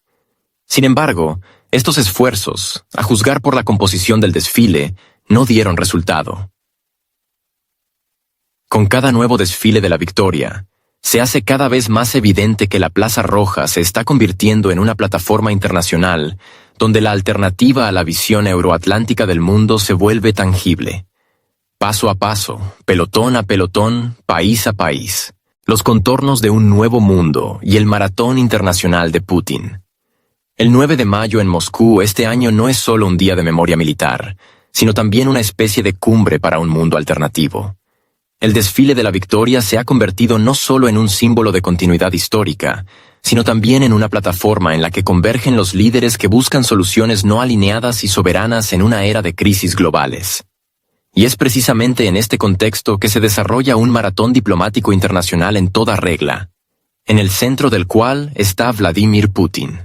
Sin embargo, estos esfuerzos, a juzgar por la composición del desfile, no dieron resultado. Con cada nuevo desfile de la victoria, se hace cada vez más evidente que la Plaza Roja se está convirtiendo en una plataforma internacional donde la alternativa a la visión euroatlántica del mundo se vuelve tangible. Paso a paso, pelotón a pelotón, país a país. Los contornos de un nuevo mundo y el maratón internacional de Putin. El 9 de mayo en Moscú este año no es solo un día de memoria militar, sino también una especie de cumbre para un mundo alternativo. El desfile de la victoria se ha convertido no solo en un símbolo de continuidad histórica, sino también en una plataforma en la que convergen los líderes que buscan soluciones no alineadas y soberanas en una era de crisis globales. Y es precisamente en este contexto que se desarrolla un maratón diplomático internacional en toda regla, en el centro del cual está Vladimir Putin.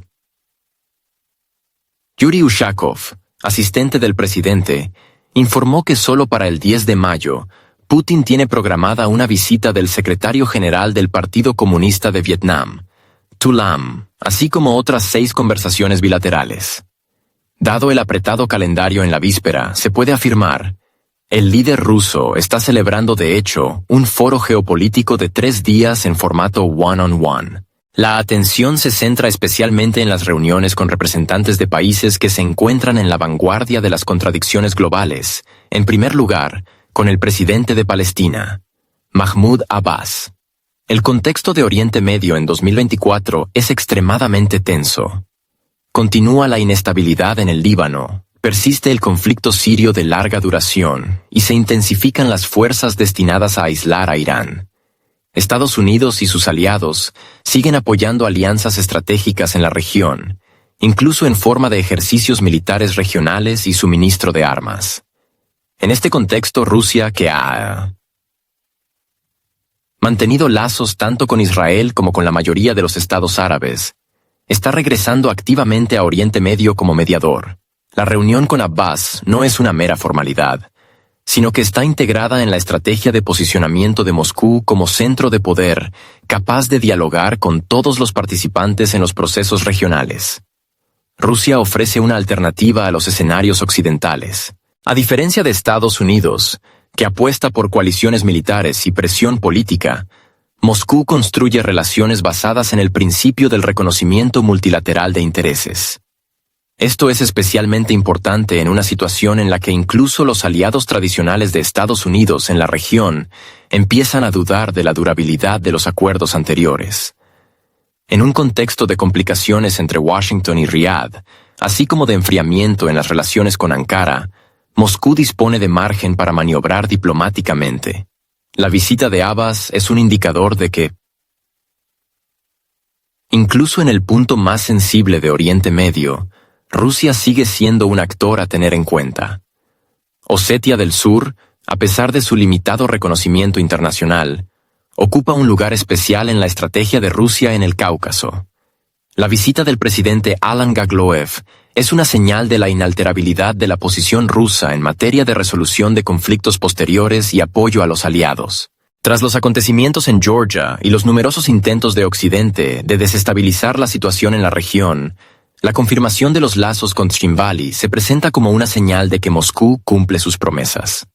Yuri Ushakov, asistente del presidente, informó que solo para el 10 de mayo, Putin tiene programada una visita del secretario general del Partido Comunista de Vietnam, Tu Lam, así como otras 6 conversaciones bilaterales. Dado el apretado calendario en la víspera, se puede afirmar: el líder ruso está celebrando de hecho un foro geopolítico de 3 días en formato one-on-one. La atención se centra especialmente en las reuniones con representantes de países que se encuentran en la vanguardia de las contradicciones globales, en primer lugar, con el presidente de Palestina, Mahmoud Abbas. El contexto de Oriente Medio en 2024 es extremadamente tenso. Continúa la inestabilidad en el Líbano. Persiste el conflicto sirio de larga duración y se intensifican las fuerzas destinadas a aislar a Irán. Estados Unidos y sus aliados siguen apoyando alianzas estratégicas en la región, incluso en forma de ejercicios militares regionales y suministro de armas. En este contexto, Rusia, que ha mantenido lazos tanto con Israel como con la mayoría de los estados árabes, está regresando activamente a Oriente Medio como mediador. La reunión con Abbas no es una mera formalidad, sino que está integrada en la estrategia de posicionamiento de Moscú como centro de poder, capaz de dialogar con todos los participantes en los procesos regionales. Rusia ofrece una alternativa a los escenarios occidentales. A diferencia de Estados Unidos, que apuesta por coaliciones militares y presión política, Moscú construye relaciones basadas en el principio del reconocimiento multilateral de intereses. Esto es especialmente importante en una situación en la que incluso los aliados tradicionales de Estados Unidos en la región empiezan a dudar de la durabilidad de los acuerdos anteriores. En un contexto de complicaciones entre Washington y Riad, así como de enfriamiento en las relaciones con Ankara, Moscú dispone de margen para maniobrar diplomáticamente. La visita de Abbas es un indicador de que, incluso en el punto más sensible de Oriente Medio, Rusia sigue siendo un actor a tener en cuenta. Osetia del Sur, a pesar de su limitado reconocimiento internacional, ocupa un lugar especial en la estrategia de Rusia en el Cáucaso. La visita del presidente Alan Gagloev es una señal de la inalterabilidad de la posición rusa en materia de resolución de conflictos posteriores y apoyo a los aliados. Tras los acontecimientos en Georgia y los numerosos intentos de Occidente de desestabilizar la situación en la región, la confirmación de los lazos con Tskhinvali se presenta como una señal de que Moscú cumple sus promesas.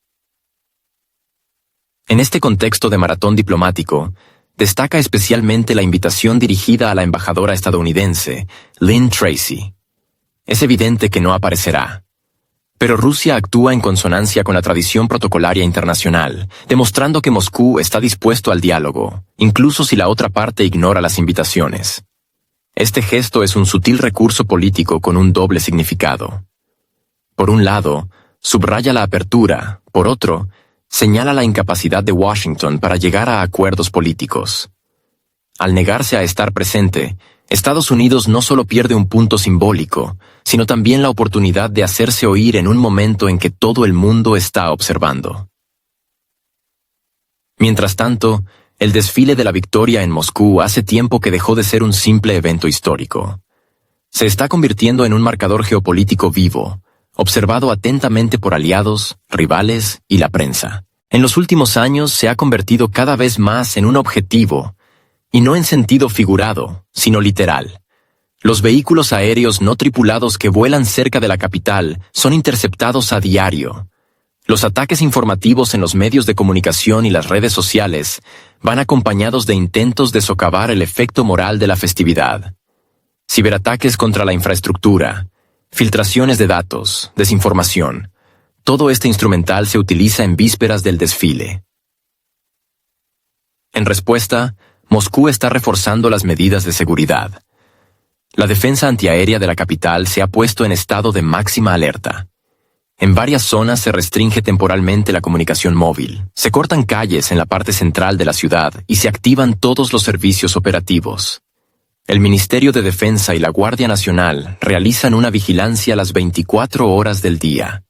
En este contexto de maratón diplomático, destaca especialmente la invitación dirigida a la embajadora estadounidense, Lynn Tracy. Es evidente que no aparecerá. Pero Rusia actúa en consonancia con la tradición protocolaria internacional, demostrando que Moscú está dispuesto al diálogo, incluso si la otra parte ignora las invitaciones. Este gesto es un sutil recurso político con un doble significado. Por un lado, subraya la apertura, por otro, señala la incapacidad de Washington para llegar a acuerdos políticos. Al negarse a estar presente, Estados Unidos no solo pierde un punto simbólico, sino también la oportunidad de hacerse oír en un momento en que todo el mundo está observando. Mientras tanto, el desfile de la victoria en Moscú hace tiempo que dejó de ser un simple evento histórico. Se está convirtiendo en un marcador geopolítico vivo, observado atentamente por aliados, rivales y la prensa. En los últimos años se ha convertido cada vez más en un objetivo, y no en sentido figurado, sino literal. Los vehículos aéreos no tripulados que vuelan cerca de la capital son interceptados a diario. Los ataques informativos en los medios de comunicación y las redes sociales van acompañados de intentos de socavar el efecto moral de la festividad. Ciberataques contra la infraestructura, filtraciones de datos, desinformación. Todo este instrumental se utiliza en vísperas del desfile. En respuesta, Moscú está reforzando las medidas de seguridad. La defensa antiaérea de la capital se ha puesto en estado de máxima alerta. En varias zonas se restringe temporalmente la comunicación móvil, se cortan calles en la parte central de la ciudad y se activan todos los servicios operativos. El Ministerio de Defensa y la Guardia Nacional realizan una vigilancia las 24 horas del día.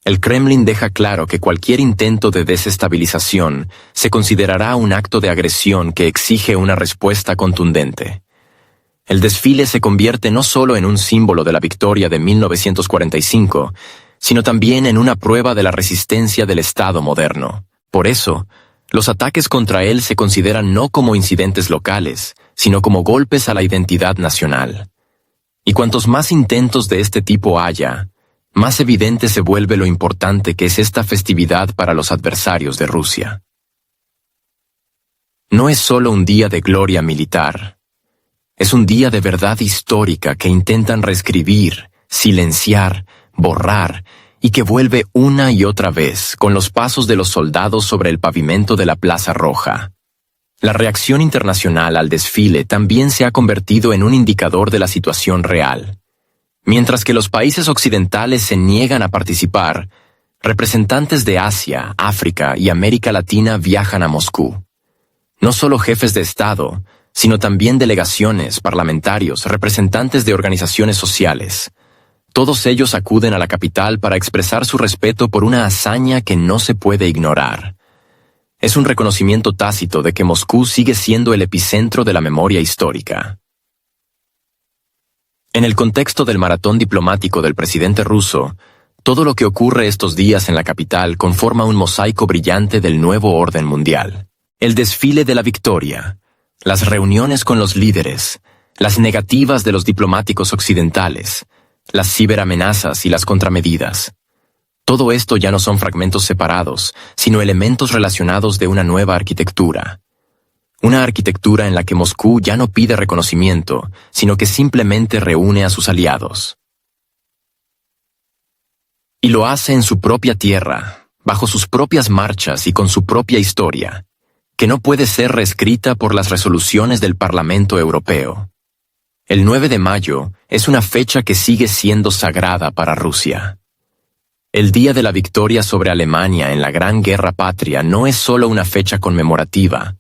El Kremlin deja claro que cualquier intento de desestabilización se considerará un acto de agresión que exige una respuesta contundente. El desfile se convierte no solo en un símbolo de la victoria de 1945, sino también en una prueba de la resistencia del Estado moderno. Por eso, los ataques contra él se consideran no como incidentes locales, sino como golpes a la identidad nacional. Y cuantos más intentos de este tipo haya, más evidente se vuelve lo importante que es esta festividad para los adversarios de Rusia. No es solo un día de gloria militar. Es un día de verdad histórica que intentan reescribir, silenciar, borrar y que vuelve una y otra vez con los pasos de los soldados sobre el pavimento de la Plaza Roja. La reacción internacional al desfile también se ha convertido en un indicador de la situación real. Mientras que los países occidentales se niegan a participar, representantes de Asia, África y América Latina viajan a Moscú. No solo jefes de Estado, sino también delegaciones, parlamentarios, representantes de organizaciones sociales. Todos ellos acuden a la capital para expresar su respeto por una hazaña que no se puede ignorar. Es un reconocimiento tácito de que Moscú sigue siendo el epicentro de la memoria histórica. En el contexto del maratón diplomático del presidente ruso, todo lo que ocurre estos días en la capital conforma un mosaico brillante del nuevo orden mundial. El desfile de la victoria, las reuniones con los líderes, las negativas de los diplomáticos occidentales, las ciberamenazas y las contramedidas. Todo esto ya no son fragmentos separados, sino elementos relacionados de una nueva arquitectura. Una arquitectura en la que Moscú ya no pide reconocimiento, sino que simplemente reúne a sus aliados. Y lo hace en su propia tierra, bajo sus propias marchas y con su propia historia, que no puede ser reescrita por las resoluciones del Parlamento Europeo. El 9 de mayo es una fecha que sigue siendo sagrada para Rusia. El día de la victoria sobre Alemania en la Gran Guerra Patria no es solo una fecha conmemorativa,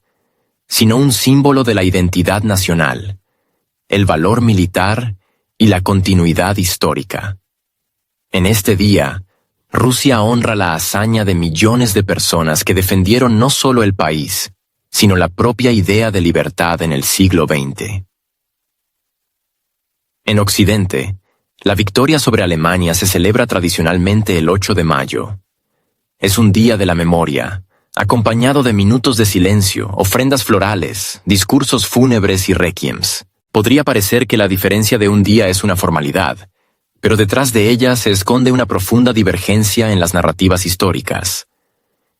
sino un símbolo de la identidad nacional, el valor militar y la continuidad histórica. En este día, Rusia honra la hazaña de millones de personas que defendieron no solo el país, sino la propia idea de libertad en el siglo XX. En Occidente, la victoria sobre Alemania se celebra tradicionalmente el 8 de mayo. Es un día de la memoria, acompañado de minutos de silencio, ofrendas florales, discursos fúnebres y requiems. Podría parecer que la diferencia de un día es una formalidad, pero detrás de ella se esconde una profunda divergencia en las narrativas históricas.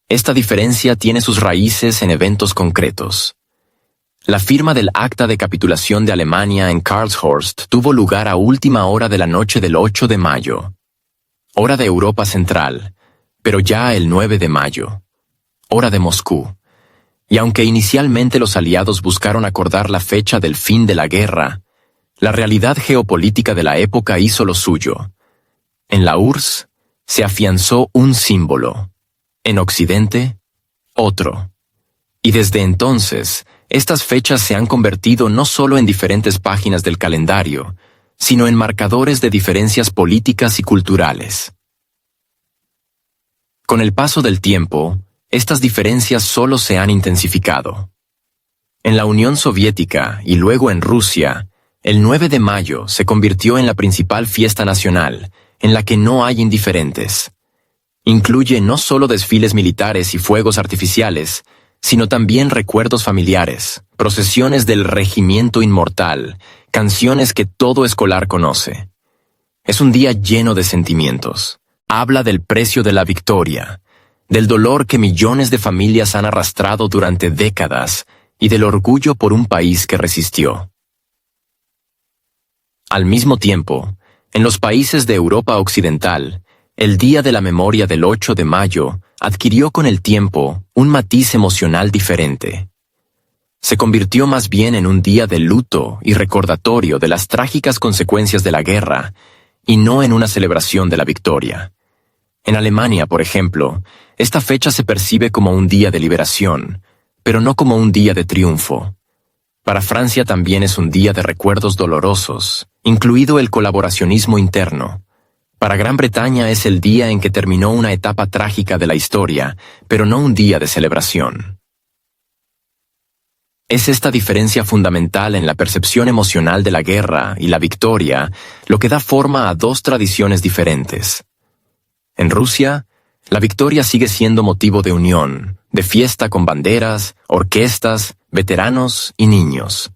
Esta diferencia tiene sus raíces en eventos concretos. La firma del Acta de Capitulación de Alemania en Karlshorst tuvo lugar a última hora de la noche del 8 de mayo, hora de Europa Central, pero ya el 9 de mayo, hora de Moscú. Y aunque inicialmente los aliados buscaron acordar la fecha del fin de la guerra, la realidad geopolítica de la época hizo lo suyo. En la URSS se afianzó un símbolo, en Occidente, otro. Y desde entonces, estas fechas se han convertido no solo en diferentes páginas del calendario, sino en marcadores de diferencias políticas y culturales. Con el paso del tiempo, estas diferencias solo se han intensificado. En la Unión Soviética y luego en Rusia, el 9 de mayo se convirtió en la principal fiesta nacional, en la que no hay indiferentes. Incluye no solo desfiles militares y fuegos artificiales, sino también recuerdos familiares, procesiones del regimiento inmortal, canciones que todo escolar conoce. Es un día lleno de sentimientos. Habla del precio de la victoria, del dolor que millones de familias han arrastrado durante décadas y del orgullo por un país que resistió. Al mismo tiempo, en los países de Europa Occidental, el Día de la Memoria del 8 de mayo adquirió con el tiempo un matiz emocional diferente. Se convirtió más bien en un día de luto y recordatorio de las trágicas consecuencias de la guerra, y no en una celebración de la victoria. En Alemania, por ejemplo, esta fecha se percibe como un día de liberación, pero no como un día de triunfo. Para Francia también es un día de recuerdos dolorosos, incluido el colaboracionismo interno. Para Gran Bretaña es el día en que terminó una etapa trágica de la historia, pero no un día de celebración. Es esta diferencia fundamental en la percepción emocional de la guerra y la victoria lo que da forma a dos tradiciones diferentes. En Rusia, la victoria sigue siendo motivo de unión, de fiesta con banderas, orquestas, veteranos y niños.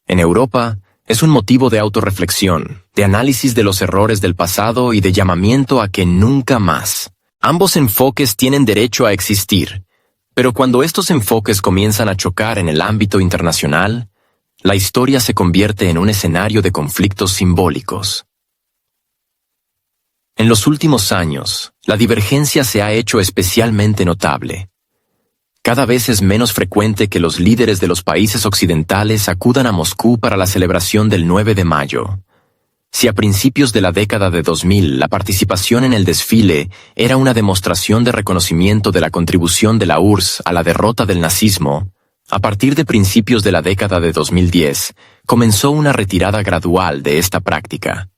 En Europa, es un motivo de autorreflexión, de análisis de los errores del pasado y de llamamiento a que nunca más. Ambos enfoques tienen derecho a existir, pero cuando estos enfoques comienzan a chocar en el ámbito internacional, la historia se convierte en un escenario de conflictos simbólicos. En los últimos años, la divergencia se ha hecho especialmente notable. Cada vez es menos frecuente que los líderes de los países occidentales acudan a Moscú para la celebración del 9 de mayo. Si a principios de la década de 2000 la participación en el desfile era una demostración de reconocimiento de la contribución de la URSS a la derrota del nazismo, a partir de principios de la década de 2010 comenzó una retirada gradual de esta práctica.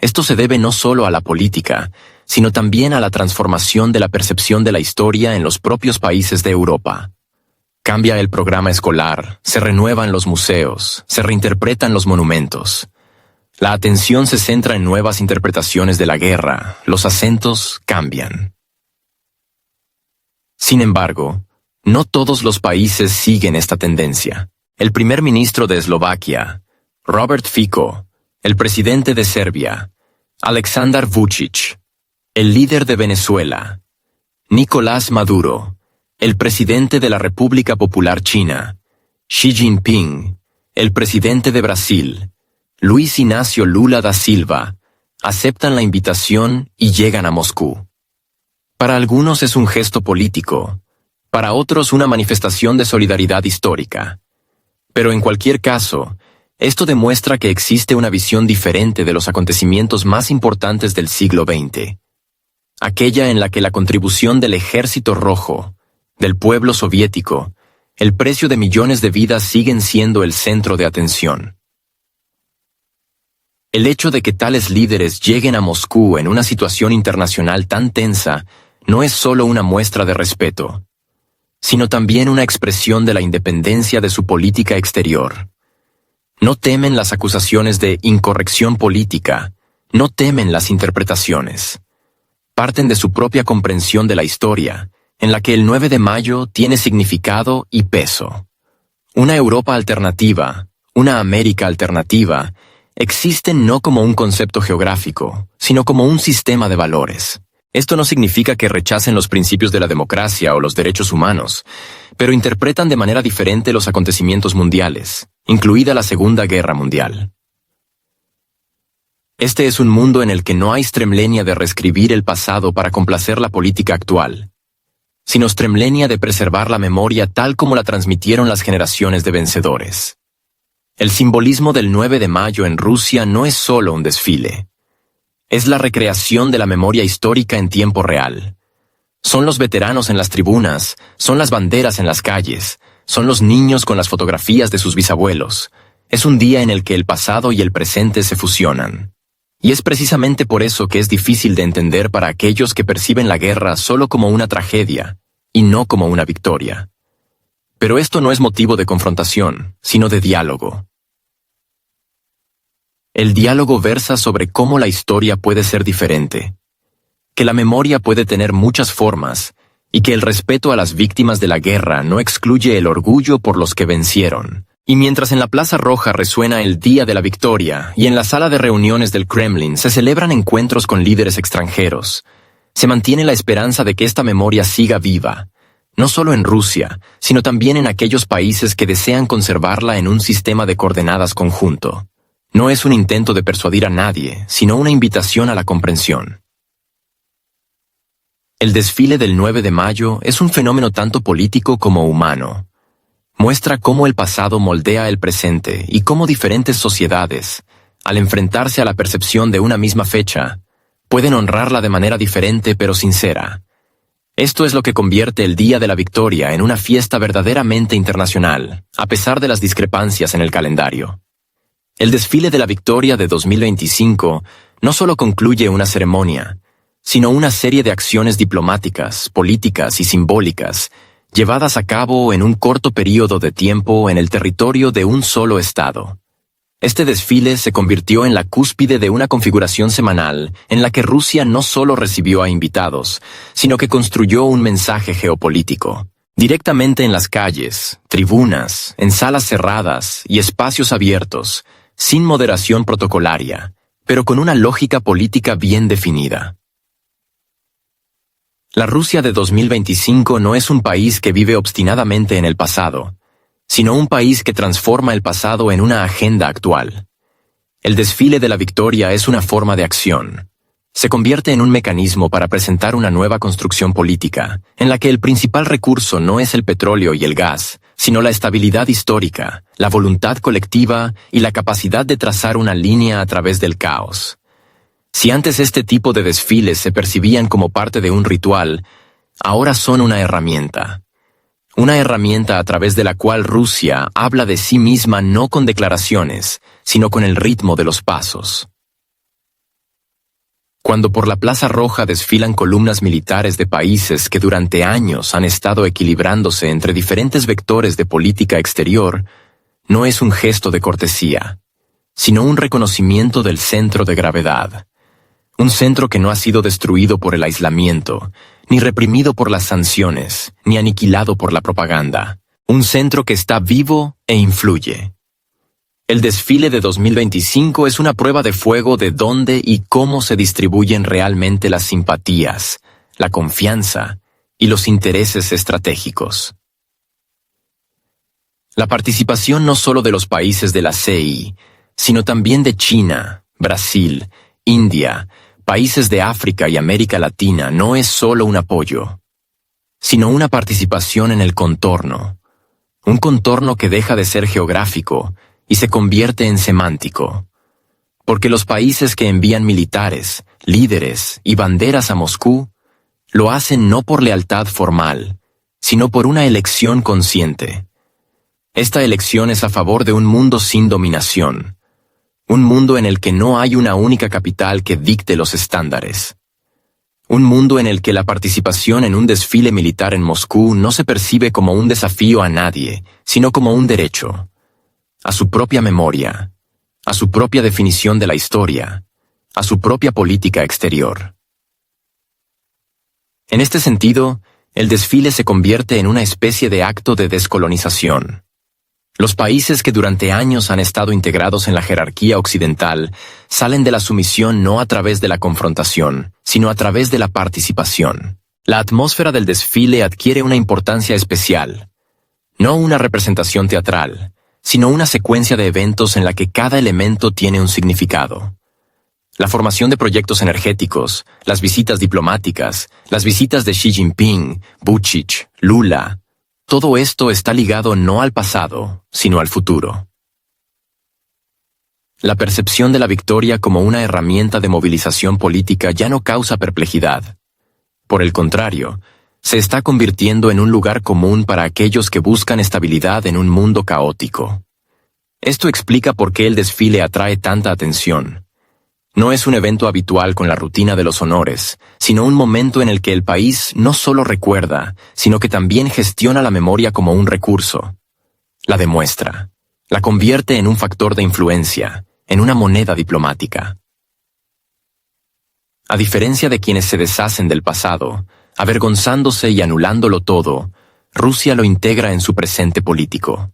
Esto se debe no solo a la política, sino también a la transformación de la percepción de la historia en los propios países de Europa. Cambia el programa escolar, se renuevan los museos, se reinterpretan los monumentos. La atención se centra en nuevas interpretaciones de la guerra, los acentos cambian. Sin embargo, no todos los países siguen esta tendencia. El primer ministro de Eslovaquia, Robert Fico, el presidente de Serbia, Aleksandar Vučić, El líder de Venezuela, Nicolás Maduro, el presidente de la República Popular China, Xi Jinping, el presidente de Brasil, Luis Ignacio Lula da Silva, aceptan la invitación y llegan a Moscú. Para algunos es un gesto político, para otros una manifestación de solidaridad histórica. Pero en cualquier caso, esto demuestra que existe una visión diferente de los acontecimientos más importantes del siglo XX. Aquella en la que la contribución del Ejército Rojo, del pueblo soviético, el precio de millones de vidas siguen siendo el centro de atención. El hecho de que tales líderes lleguen a Moscú en una situación internacional tan tensa no es solo una muestra de respeto, sino también una expresión de la independencia de su política exterior. No temen las acusaciones de incorrección política, no temen las interpretaciones. Parten de su propia comprensión de la historia, en la que el 9 de mayo tiene significado y peso. Una Europa alternativa, una América alternativa, existen no como un concepto geográfico, sino como un sistema de valores. Esto no significa que rechacen los principios de la democracia o los derechos humanos, pero interpretan de manera diferente los acontecimientos mundiales, incluida la Segunda Guerra Mundial. Este es un mundo en el que no hay stremlenia de reescribir el pasado para complacer la política actual, sino stremlenia de preservar la memoria tal como la transmitieron las generaciones de vencedores. El simbolismo del 9 de mayo en Rusia no es solo un desfile. Es la recreación de la memoria histórica en tiempo real. Son los veteranos en las tribunas, son las banderas en las calles, son los niños con las fotografías de sus bisabuelos. Es un día en el que el pasado y el presente se fusionan. Y es precisamente por eso que es difícil de entender para aquellos que perciben la guerra solo como una tragedia, y no como una victoria. Pero esto no es motivo de confrontación, sino de diálogo. El diálogo versa sobre cómo la historia puede ser diferente, que la memoria puede tener muchas formas, y que el respeto a las víctimas de la guerra no excluye el orgullo por los que vencieron. Y mientras en la Plaza Roja resuena el Día de la Victoria y en la sala de reuniones del Kremlin se celebran encuentros con líderes extranjeros, se mantiene la esperanza de que esta memoria siga viva, no solo en Rusia, sino también en aquellos países que desean conservarla en un sistema de coordenadas conjunto. No es un intento de persuadir a nadie, sino una invitación a la comprensión. El desfile del 9 de mayo es un fenómeno tanto político como humano. Muestra cómo el pasado moldea el presente y cómo diferentes sociedades, al enfrentarse a la percepción de una misma fecha, pueden honrarla de manera diferente pero sincera. Esto es lo que convierte el Día de la Victoria en una fiesta verdaderamente internacional, a pesar de las discrepancias en el calendario. El desfile de la Victoria de 2025 no solo concluye una ceremonia, sino una serie de acciones diplomáticas, políticas y simbólicas llevadas a cabo en un corto periodo de tiempo en el territorio de un solo estado. Este desfile se convirtió en la cúspide de una configuración semanal en la que Rusia no solo recibió a invitados, sino que construyó un mensaje geopolítico. Directamente en las calles, tribunas, en salas cerradas y espacios abiertos, sin moderación protocolaria, pero con una lógica política bien definida. La Rusia de 2025 no es un país que vive obstinadamente en el pasado, sino un país que transforma el pasado en una agenda actual. El desfile de la Victoria es una forma de acción. Se convierte en un mecanismo para presentar una nueva construcción política, en la que el principal recurso no es el petróleo y el gas, sino la estabilidad histórica, la voluntad colectiva y la capacidad de trazar una línea a través del caos. Si antes este tipo de desfiles se percibían como parte de un ritual, ahora son una herramienta. Una herramienta a través de la cual Rusia habla de sí misma no con declaraciones, sino con el ritmo de los pasos. Cuando por la Plaza Roja desfilan columnas militares de países que durante años han estado equilibrándose entre diferentes vectores de política exterior, no es un gesto de cortesía, sino un reconocimiento del centro de gravedad. Un centro que no ha sido destruido por el aislamiento, ni reprimido por las sanciones, ni aniquilado por la propaganda. Un centro que está vivo e influye. El desfile de 2025 es una prueba de fuego de dónde y cómo se distribuyen realmente las simpatías, la confianza y los intereses estratégicos. La participación no solo de los países de la CEI, sino también de China, Brasil, India, países de África y América Latina no es solo un apoyo, sino una participación en el contorno, un contorno que deja de ser geográfico y se convierte en semántico, porque los países que envían militares, líderes y banderas a Moscú lo hacen no por lealtad formal, sino por una elección consciente. Esta elección es a favor de un mundo sin dominación, un mundo en el que no hay una única capital que dicte los estándares. Un mundo en el que la participación en un desfile militar en Moscú no se percibe como un desafío a nadie, sino como un derecho, a su propia memoria, a su propia definición de la historia, a su propia política exterior. En este sentido, el desfile se convierte en una especie de acto de descolonización. Los países que durante años han estado integrados en la jerarquía occidental salen de la sumisión no a través de la confrontación, sino a través de la participación. La atmósfera del desfile adquiere una importancia especial, no una representación teatral, sino una secuencia de eventos en la que cada elemento tiene un significado. La formación de proyectos energéticos, las visitas diplomáticas, las visitas de Xi Jinping, Vučić, Lula, todo esto está ligado no al pasado, sino al futuro. La percepción de la victoria como una herramienta de movilización política ya no causa perplejidad. Por el contrario, se está convirtiendo en un lugar común para aquellos que buscan estabilidad en un mundo caótico. Esto explica por qué el desfile atrae tanta atención. No es un evento habitual con la rutina de los honores, sino un momento en el que el país no solo recuerda, sino que también gestiona la memoria como un recurso. La demuestra, la convierte en un factor de influencia, en una moneda diplomática. A diferencia de quienes se deshacen del pasado, avergonzándose y anulándolo todo, Rusia lo integra en su presente político.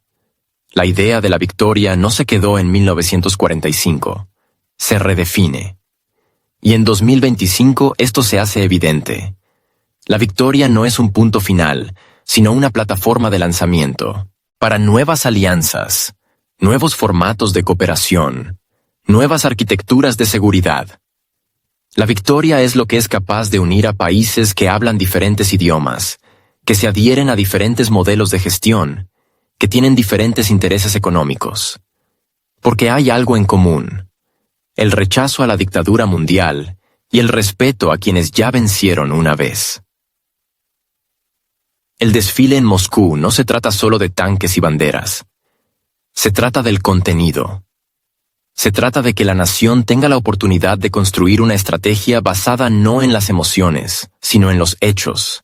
La idea de la victoria no se quedó en 1945. Se redefine. Y en 2025 esto se hace evidente. La victoria no es un punto final, sino una plataforma de lanzamiento para nuevas alianzas, nuevos formatos de cooperación, nuevas arquitecturas de seguridad. La victoria es lo que es capaz de unir a países que hablan diferentes idiomas, que se adhieren a diferentes modelos de gestión, que tienen diferentes intereses económicos. Porque hay algo en común: el rechazo a la dictadura mundial y el respeto a quienes ya vencieron una vez. El desfile en Moscú no se trata solo de tanques y banderas. Se trata del contenido. Se trata de que la nación tenga la oportunidad de construir una estrategia basada no en las emociones, sino en los hechos.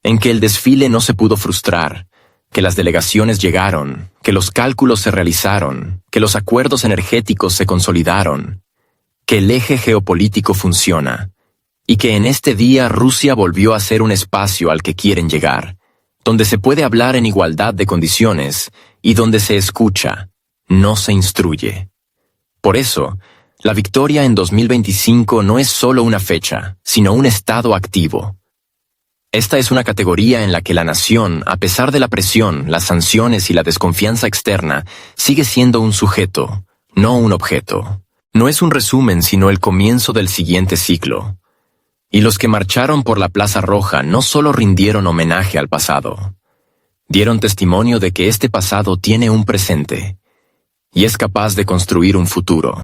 En que el desfile no se pudo frustrar, que las delegaciones llegaron, que los cálculos se realizaron, que los acuerdos energéticos se consolidaron, que el eje geopolítico funciona, y que en este día Rusia volvió a ser un espacio al que quieren llegar, donde se puede hablar en igualdad de condiciones y donde se escucha, no se instruye. Por eso, la victoria en 2025 no es solo una fecha, sino un estado activo. Esta es una categoría en la que la nación, a pesar de la presión, las sanciones y la desconfianza externa, sigue siendo un sujeto, no un objeto. No es un resumen, sino el comienzo del siguiente ciclo. Y los que marcharon por la Plaza Roja no solo rindieron homenaje al pasado, dieron testimonio de que este pasado tiene un presente y es capaz de construir un futuro.